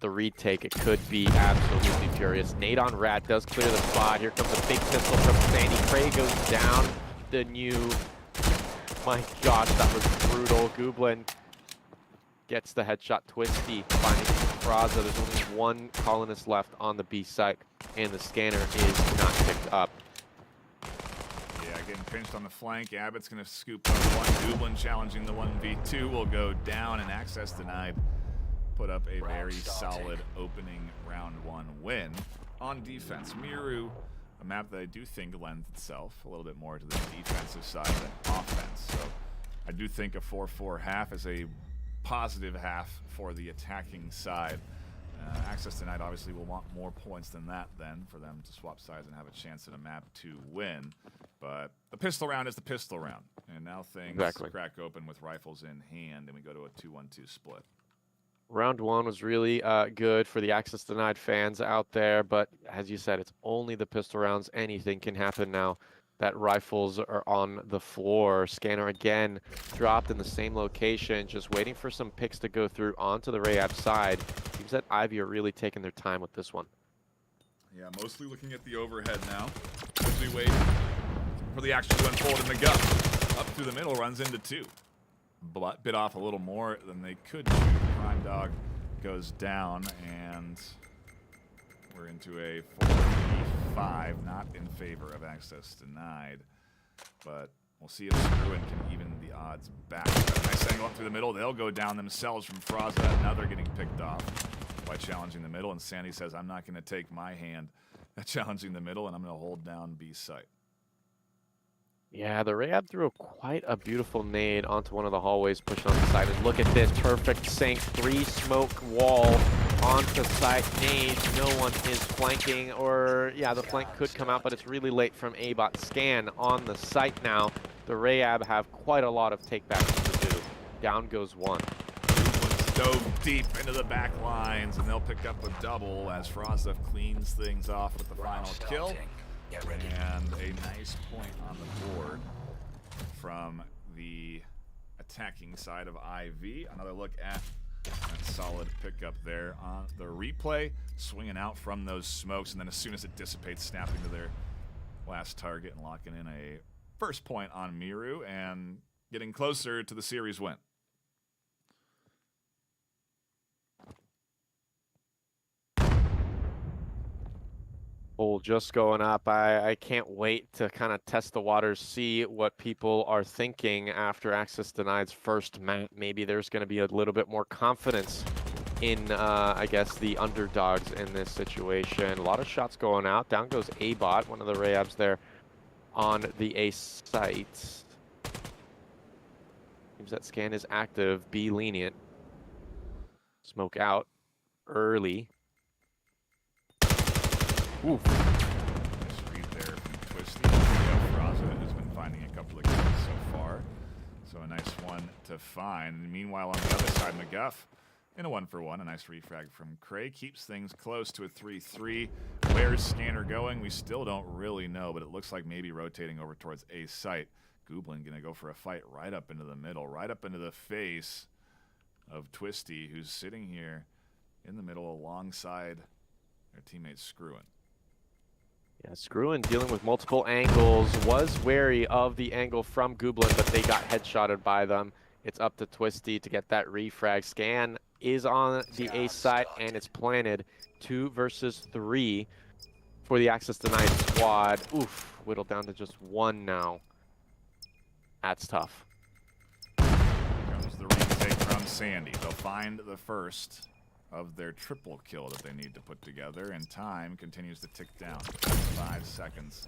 the retake, it could be absolutely furious. Nade on Rat does clear the spot. Here comes a big pistol from Sandy. Prey goes down. The new... My gosh, that was brutal. Gublin gets the headshot. Twisty finding Fraza. There's only one colonist left on the B site, and the scanner is not picked up. Yeah, getting pinched on the flank. Abbott's going to scoop up one. Gublin challenging the 1v2 will go down, and access denied. Put up a very solid opening round 1 win on defense. Miru, a map that I do think lends itself a little bit more to the defensive side than offense. So I do think a 4-4 half is a positive half for the attacking side. Access tonight obviously will want more points than that then for them to swap sides and have a chance at a map to win. But the pistol round is the pistol round. And now things crack open with rifles in hand, and we go to a 2-1-2 split. Round one was really good for the access denied fans out there, but as you said, it's only the pistol rounds. Anything can happen now that rifles are on the floor. Scanner again dropped in the same location, just waiting for some picks to go through onto the Rayab side. Seems that Ivy are really taking their time with this one. Yeah, mostly looking at the overhead now as we wait for the action to unfold in the gut. Up through the middle, runs into 2. Bit off a little more than they could shoot. Prime Dog goes down, and we're into a 4v5, not in favor of access denied. But we'll see if Screwen can even the odds back. Nice angle up through the middle. They'll go down themselves from Fraza. Now they're getting picked off by challenging the middle, and Sandy says, I'm not going to take my hand at challenging the middle, and I'm going to hold down B site. Yeah, the Rayab threw quite a beautiful nade onto one of the hallways, pushing on the side. And look at this perfect sync, 3 smoke wall onto site nade. No one is flanking, or yeah, the flank could come out, but it's really late from A-bot. Scan on the site now. The Rayab have quite a lot of takebacks to do. Down goes 1. Dove deep into the back lines, and they'll pick up a double as Fraza cleans things off with the final kill. And a nice point on the board from the attacking side of IV. Another look at that solid pickup there on the replay. Swinging out from those smokes, and then as soon as it dissipates, snapping to their last target and locking in a first point on Miru and getting closer to the series win. Poll just going up. I can't wait to kind of test the waters, see what people are thinking after Access Denied's first map. Maybe there's going to be a little bit more confidence in, I guess, the underdogs in this situation. A lot of shots going out. Down goes A-bot, one of the Rayabs there on the A site. Seems that scan is active. B lenient. Smoke out early. Oof. Nice read there from Twisty. Fraza has been finding a couple of kills so far. So a nice one to find. And meanwhile, on the other side, McGuff in a 1-for-1. A nice refrag from Cray. Keeps things close to a 3-3. Where's Scanner going? We still don't really know, but it looks like maybe rotating over towards A site. Gooblin going to go for a fight right up into the middle, right up into the face of Twisty, who's sitting here in the middle alongside their teammate Screwen. Yeah, Screwen dealing with multiple angles, was wary of the angle from Gooblin, but they got headshotted by them. It's up to Twisty to get that refrag. Scan is on the A side, and it's planted. 2 versus 3 for the Access Denied squad. Oof, whittled down to just 1 now. That's tough. Comes the retake from Sandy. They'll find the first of their triple kill that they need to put together, and time continues to tick down. 5 seconds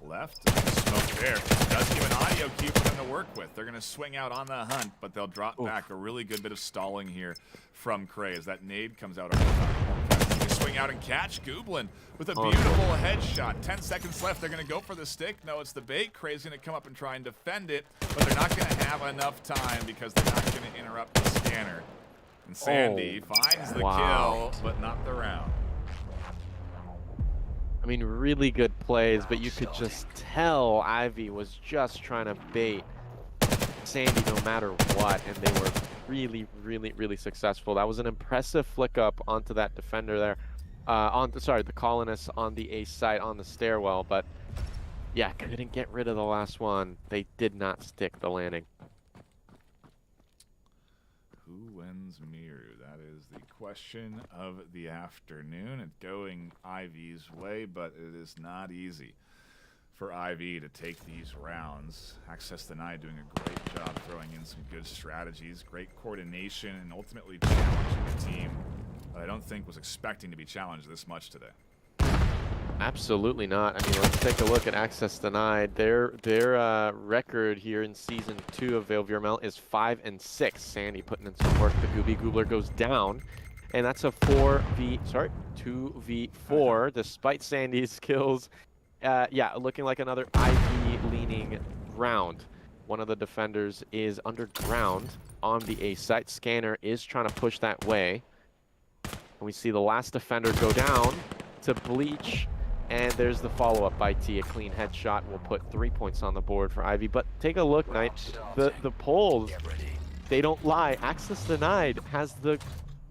left. Smoke there. Does give an audio cue for them to work with. They're going to swing out on the hunt, but they'll drop back. A really good bit of stalling here from Cray as that nade comes out over the top. They swing out and catch Gooblin with a beautiful headshot. 10 seconds left. They're going to go for the stick. No, it's the bait. Cray's going to come up and try and defend it, but they're not going to have enough time because they're not going to interrupt the scanner. And Sandy finds the kill, but not the round. I mean, really good plays, but you could just tell Ivy was just trying to bait Sandy no matter what, and they were really, really, really successful. That was an impressive flick up onto that defender there. The colonists on the A site on the stairwell, but yeah, couldn't get rid of the last one. They did not stick the landing. Who wins Miru? That is the question of the afternoon. It's going Ivy's way, but it is not easy for Ivy to take these rounds. Access Denied doing a great job throwing in some good strategies, great coordination, and ultimately challenging the team that I don't think was expecting to be challenged this much today. Absolutely not. I mean, let's take a look at Access Denied. Their record here in Season 2 of VAIL VRML is 5-6. Sandy putting in some work. The Gooby Goobler goes down, and that's a 2v4, despite Sandy's kills. Yeah, looking like another IV leaning round. One of the defenders is underground on the A site. Scanner is trying to push that way. And we see the last defender go down to Bleach. And there's the follow-up by T. A clean headshot will put 3 points on the board for Ivy. But take a look, Knight. The polls, they don't lie. Access Denied has the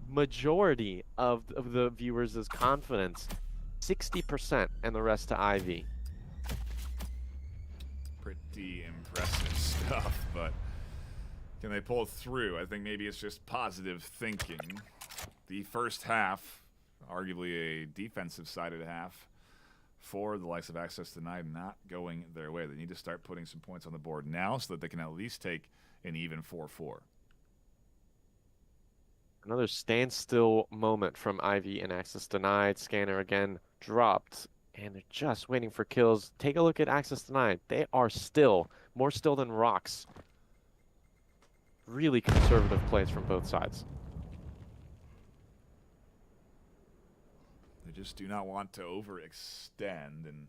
majority of the viewers' confidence. 60% and the rest to Ivy. Pretty impressive stuff, but can they pull through? I think maybe it's just positive thinking. The first half, arguably a defensive-sided half, for the likes of Access Denied not going their way. They need to start putting some points on the board now so that they can at least take an even 4-4. Another standstill moment from Ivy and Access Denied. Scanner again dropped, and they're just waiting for kills. Take a look at Access Denied. They are still, more still than rocks. Really conservative plays from both sides. They just do not want to overextend, and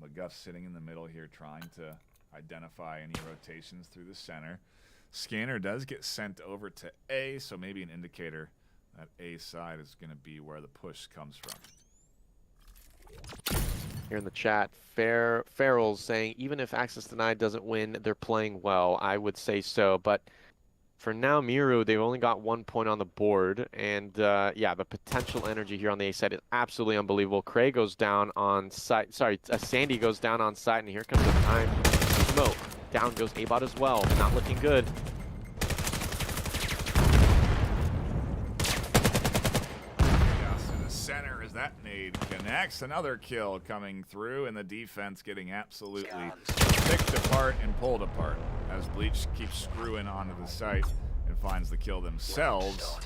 McGuff sitting in the middle here trying to identify any rotations through the center. Scanner does get sent over to A, so maybe an indicator that A side is going to be where the push comes from. Here in the chat, Farrell's saying, even if Access Denied doesn't win, they're playing well. I would say so, but for now, Miru, they've only got 1 point on the board, and yeah, the potential energy here on the A side is absolutely unbelievable. Cray goes down on site. Sorry, Sandy goes down on site, and here comes the time smoke. Down goes A-Bot as well. Not looking good. Yes, in the center as that nade connects. Another kill coming through, and the defense getting absolutely picked apart and pulled apart as Bleach keeps screwing onto the site and finds the kill themselves.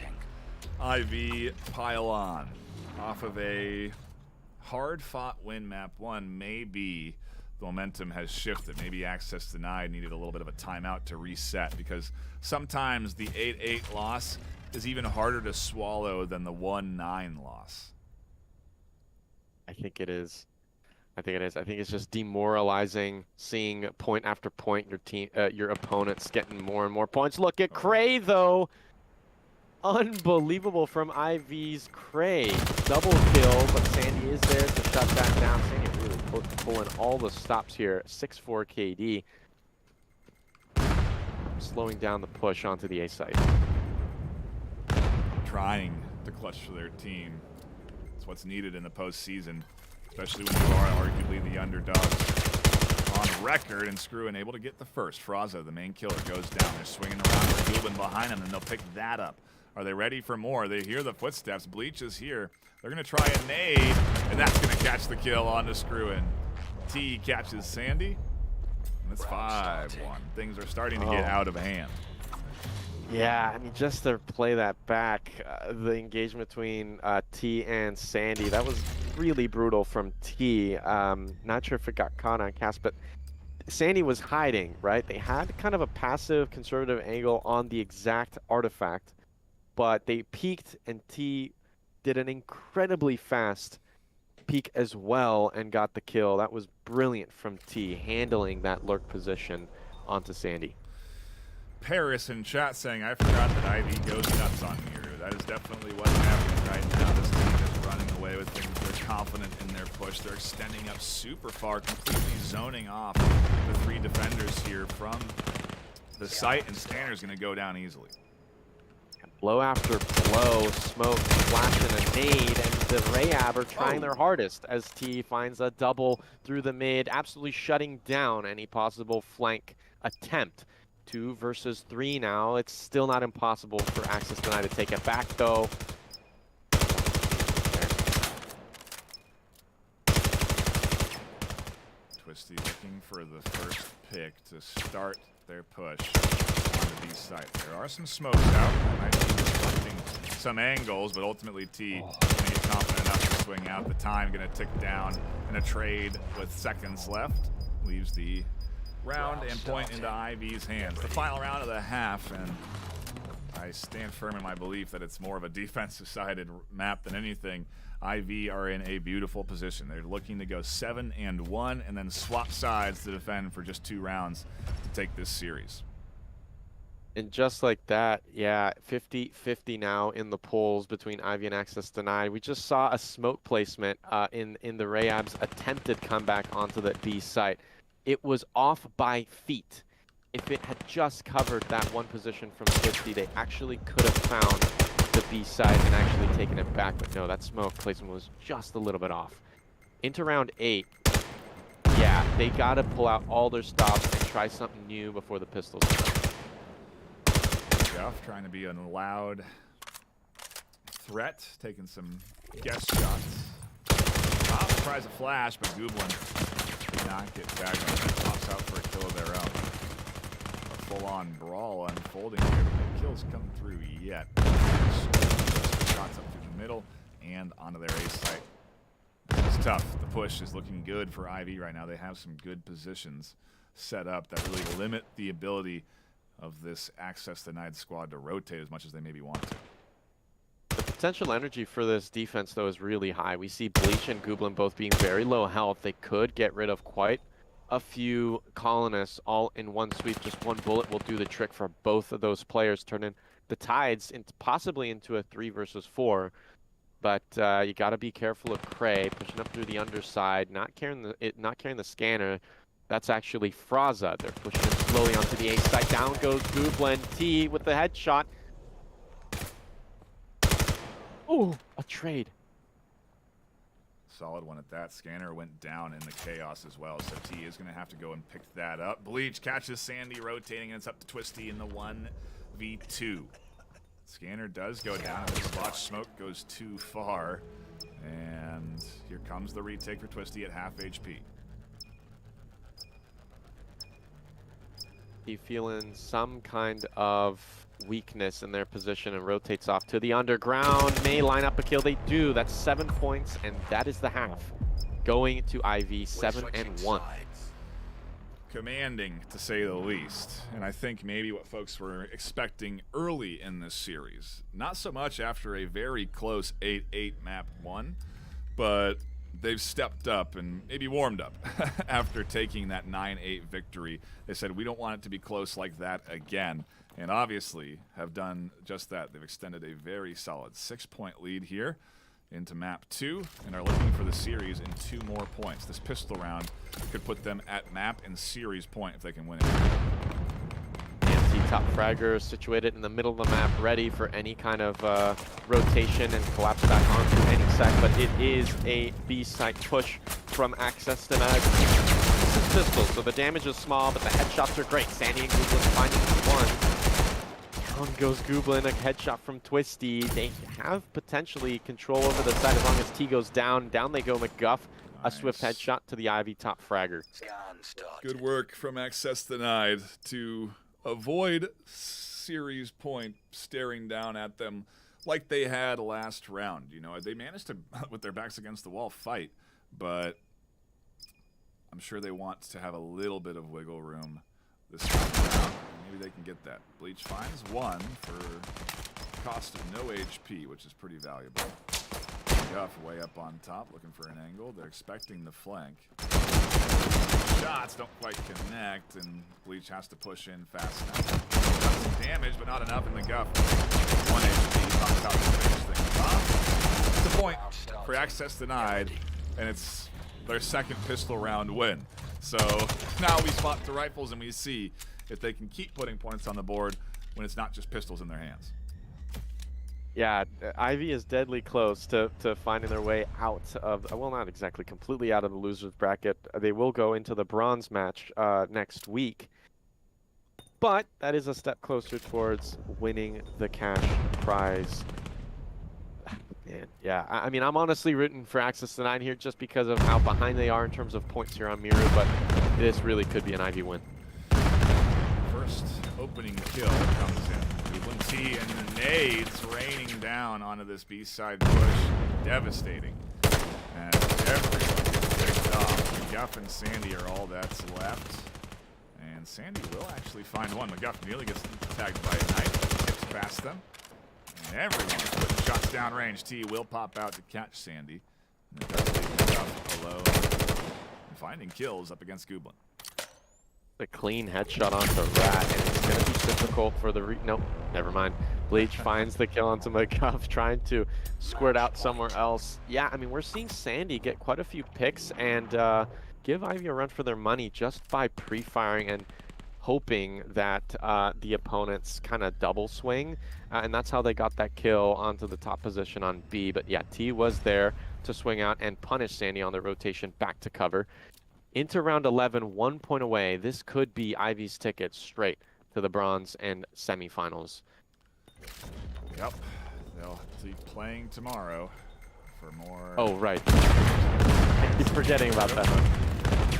IV pile on off of a hard-fought win map 1. Maybe the momentum has shifted. Maybe Access Denied needed a little bit of a timeout to reset, because sometimes the 8-8 loss is even harder to swallow than the 1-9 loss. I think it is. I think it's just demoralizing seeing point after point your opponents getting more and more points. Look at Cray though. Unbelievable from IV's Cray. Double kill, but Sandy is there to shut that down. Sandy really pulling all the stops here. 6-4 KD. Slowing down the push onto the A site. Trying to clutch for their team. It's what's needed in the postseason, especially when you are arguably the underdogs on record, and Screwen able to get the first. Fraza, the main killer, goes down. They're swinging around with Gubin behind them, and they'll pick that up. Are they ready for more? They hear the footsteps. Bleach is here. They're going to try a nade, and that's going to catch the kill onto Screwen. T catches Sandy, and it's 5-1. Things are starting to get out of hand. Yeah, I mean, just to play that back, the engagement between T and Sandy, that was really brutal from T. Not sure if it got caught on cast, but Sandy was hiding, right? They had kind of a passive conservative angle on the exact artifact, but they peeked, and T did an incredibly fast peek as well and got the kill. That was brilliant from T, handling that lurk position onto Sandy. Paris in chat saying, I forgot that Ivy goes nuts on Miru. That is definitely what's happening right now. This team is running away with things. They're confident in their push. They're extending up super far, completely zoning off the 3 defenders here from the site, and Scanner's going to go down easily. Blow after blow, smoke, flash, and a nade, and the Rayab are trying their hardest as T finds a double through the mid, absolutely shutting down any possible flank attempt. 2 versus 3 now. It's still not impossible for Access Denied to take it back, though. Twisty looking for the first pick to start their push onto these sites. There are some smokes out. They might be deflecting some angles, but ultimately T going to get confident enough to swing out. The time going to tick down in a trade with seconds left. Leaves the round and point into IV's hands. The final round of the half, and I stand firm in my belief that it's more of a defensive-sided map than anything. IV are in a beautiful position. They're looking to go 7-1 and then swap sides to defend for just 2 rounds to take this series. And just like that, yeah, 50-50 now in the polls between Ivy and Access Denied. We just saw a smoke placement in the Rayab's attempted comeback onto the B site. It was off by feet. If it had just covered that one position from Twisty, they actually could have found the B side and actually taken it back. But no, that smoke placement was just a little bit off. Into round 8, yeah, they got to pull out all their stops and try something new before the pistols. Guff trying to be a loud threat, taking some guess shots. Tries a flash, but Gooblin did not get tagged. Pops out for a kill of their own. A full-on brawl unfolding here, but no kills come through yet. Shots up through the middle and onto their A site. This is tough. The push is looking good for IV right now. They have some good positions set up that really limit the ability of this Access Denied squad to rotate as much as they maybe want to. The potential energy for this defense, though, is really high. We see Bleach and Gooblin both being very low health. They could get rid of quite a few colonists all in one sweep. Just one bullet will do the trick for both of those players, turning the Tides possibly into a 3 versus 4. But you got to be careful of Cray pushing up through the underside, not carrying the scanner. That's actually Fraza. They're pushing him slowly onto the A side. Down goes Gooblin. T with the headshot. Ooh, a trade. Solid one at that. Scanner went down in the chaos as well, so T is going to have to go and pick that up. Bleach catches Sandy rotating, and it's up to Twisty in the 1v2. Scanner does go down. The splotch smoke goes too far. And here comes the retake for Twisty at half HP. He feeling some kind of weakness in their position and rotates off to the underground. May line up a kill. They do. That's 7 points, and that is the half. Going to IV 7-1. Commanding, to say the least. And I think maybe what folks were expecting early in this series. Not so much after a very close 8-8 map 1, but they've stepped up and maybe warmed up after taking that 9-8 victory. They said, we don't want it to be close like that again. And obviously have done just that. They've extended a very solid 6-point lead here into map 2 and are looking for the series in 2 more points. This pistol round could put them at map and series point if they can win it. NT top fragger situated in the middle of the map, ready for any kind of rotation and collapse back onto any sec, but it is a B site push from Access Denied. This is pistols, so the damage is small, but the headshots are great. Sandy and Gooblin finding one. Down goes Gooblin, a headshot from Twisty. They have potentially control over the side as long as T goes down. Down they go, McGuff. Nice. A swift headshot to the Ivy top fragger. Good work from Access Denied to avoid series point staring down at them like they had last round. You know, they managed to, with their backs against the wall, fight, but I'm sure they want to have a little bit of wiggle room this time around. Maybe they can get that. Bleach finds one for cost of no HP, which is pretty valuable. Guff way up on top, looking for an angle. They're expecting the flank. Shots don't quite connect, and Bleach has to push in fast enough. Got some damage, but not enough in the Guff. 1 HP, pops out to finish things off. It's a point for Access Denied, and it's their second pistol round win. So now we spot the rifles and we see if they can keep putting points on the board when it's not just pistols in their hands. Yeah, Ivy is deadly close to finding their way out of, well, not exactly completely out of the loser's bracket. They will go into the bronze match next week. But that is a step closer towards winning the cash prize. Man, yeah, I mean, I'm honestly rooting for Access Denied here just because of how behind they are in terms of points here on Miru, but this really could be an Ivy win. First opening kill comes in. Gooblin T and the nades raining down onto this B-side push. Devastating. And everyone gets picked off. McGuff and Sandy are all that's left. And Sandy will actually find one. McGuff nearly gets tagged by a knife. Tips past past them. And everyone's putting shots downrange. T will pop out to catch Sandy. And it does leave himself alone and finding kills up against Gublin. The clean headshot onto Rat, and it's going to be difficult for the nope, never mind. Bleach finds the kill onto McGuff, trying to squirt out somewhere else. Yeah, I mean, we're seeing Sandy get quite a few picks and give Ivy a run for their money just by pre-firing and hoping that the opponents kind of double swing. And that's how they got that kill onto the top position on B. But yeah, T was there to swing out and punish Sandy on the rotation back to cover. Into round 11, 1 point away. This could be Ivy's ticket straight to the bronze and semifinals. Yep, they'll be playing tomorrow for more. Oh, right. I keep forgetting about that one.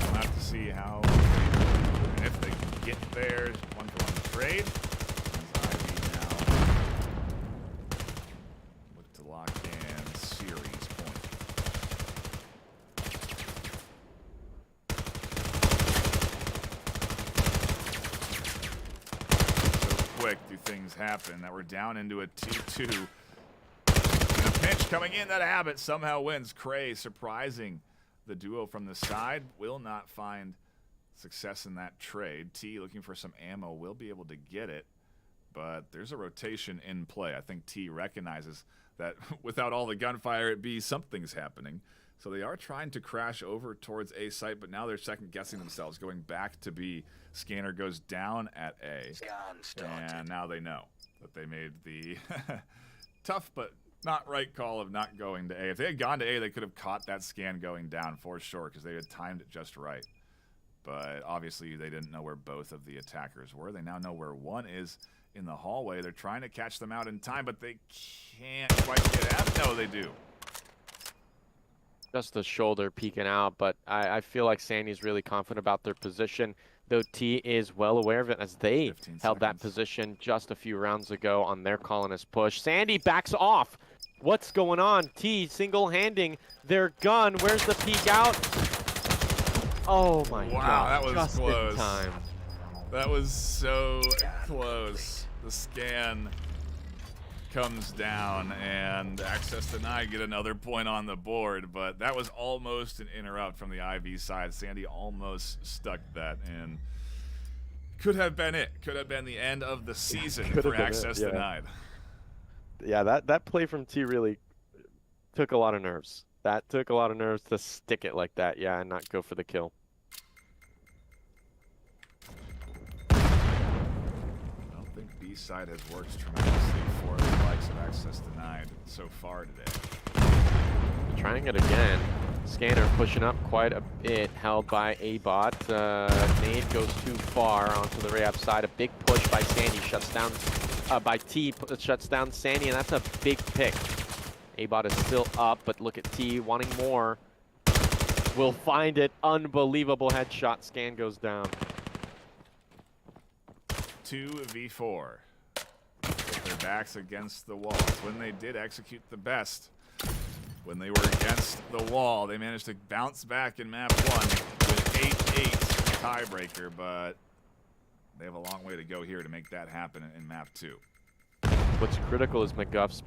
We'll have to see how, and if they can get there, one-for-one trade. Ivy now look to lock in series point. Quick do things happen that we're down into a 2-2. And a pinch coming in, that Abbott somehow wins. Cray surprising the duo from the side, will not find success in that trade. T looking for some ammo, will be able to get it, but there's a rotation in play. I think T recognizes that without all the gunfire at B, something's happening. So they are trying to crash over towards A site, but now they're second guessing themselves, going back to B. Scanner goes down at A, and now they know that they made the tough but not right call of not going to A. If they had gone to A, they could have caught that scan going down for sure, because they had timed it just right. But obviously they didn't know where both of the attackers were. They now know where one is in the hallway. They're trying to catch them out in time, but they can't quite get out. No, they do. Just the shoulder peeking out, but I feel like Sandy's really confident about their position, though T is well aware of it as they held that position just a few rounds ago on their colonist push. Sandy backs off. What's going on? T single-handing their gun. Where's the peek out? Oh my God. Wow, that was just close. In time. That was so close. The scan comes down and access denied, get another point on the board, but that was almost an interrupt from the IV side. Sandy almost stuck that, and could have been it. Could have been the end of the season for access denied. Yeah, that play from T really took a lot of nerves. That took a lot of nerves to stick it like that, yeah, and not go for the kill. B-side has worked tremendously for the likes of access denied so far today. Trying it again. Scanner pushing up quite a bit, held by A-Bot. Nade goes too far onto the Rayab side. A big push by Sandy, shuts down, by T, shuts down Sandy, and that's a big pick. A-Bot is still up, but look at T wanting more. Will find it. Unbelievable headshot. Scan goes down. 2v4. With their backs against the wall. It's when they did execute the best. When they were against the wall, they managed to bounce back in map 1 with 8-8 tiebreaker, but they have a long way to go here to make that happen in map 2. What's critical is McGuff's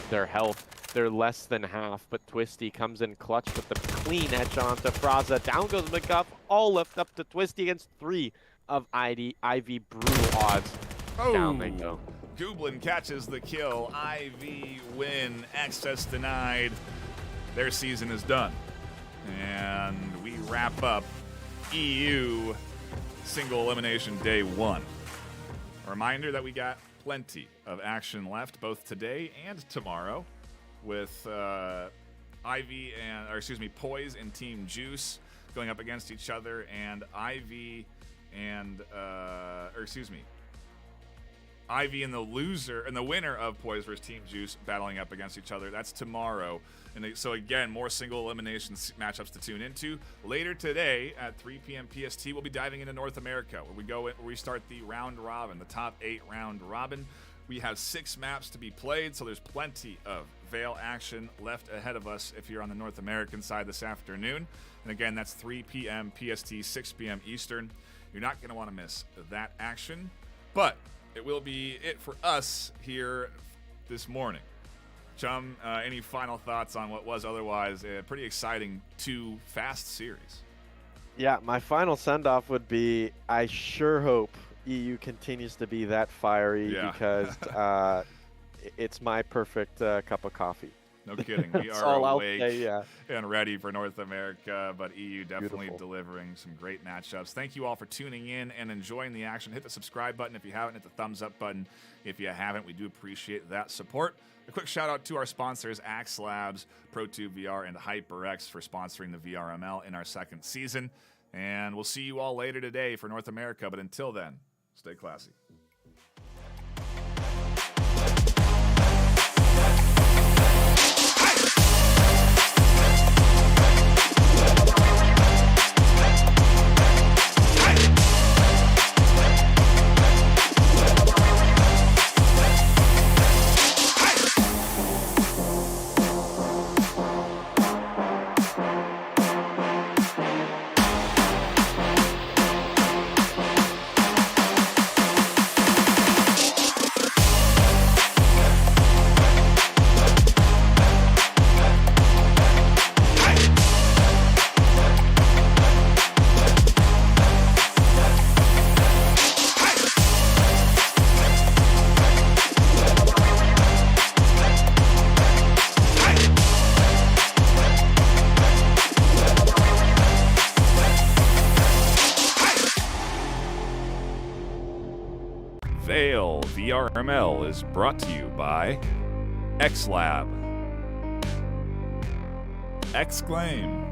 their health. They're less than half, but Twisty comes in clutch with the clean edge onto Fraza. Down goes McGuff, all left up to Twisty against 3 of Ivy brutal odds. Oh, down they go. Gublin catches the kill. Ivy win. Access denied. Their season is done. And we wrap up EU single elimination day 1. A reminder that we got plenty of action left both today and tomorrow with Ivy and, or excuse me, Poise and Team Juice going up against each other, and Ivy and Ivy and the loser and the winner of Poise versus Team Juice battling up against each other. That's tomorrow. And so again, more single elimination matchups to tune into. Later today at 3 p.m. PST, we'll be diving into North America, where we start the round robin, the top 8 round robin. We have 6 maps to be played, so there's plenty of VAIL action left ahead of us if you're on the North American side this afternoon. And again, that's 3 p.m. PST, 6 p.m. Eastern. You're not going to want to miss that action. But it will be it for us here this morning. Chum, any final thoughts on what was otherwise a pretty exciting 2 fast series? Yeah, my final send-off would be, I sure hope EU continues to be that fiery because it's my perfect cup of coffee. No kidding. We That's are all awake I'll say, yeah. and ready for North America, but EU definitely Beautiful. delivering some great matchups. Thank you all for tuning in and enjoying the action. Hit the subscribe button if you haven't. Hit the thumbs up button if you haven't. We do appreciate that support. A quick shout out to our sponsors, Axe Labs, ProTube VR, and HyperX for sponsoring the VRML in our 2nd season. And we'll see you all later today for North America. But until then, stay classy. VAIL VRML is brought to you by XLab, Exclaim,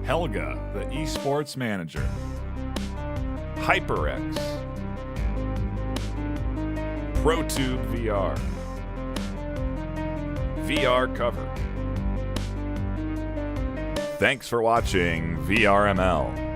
Helga, the esports manager, HyperX, ProTube VR, VR Cover. Thanks for watching VRML.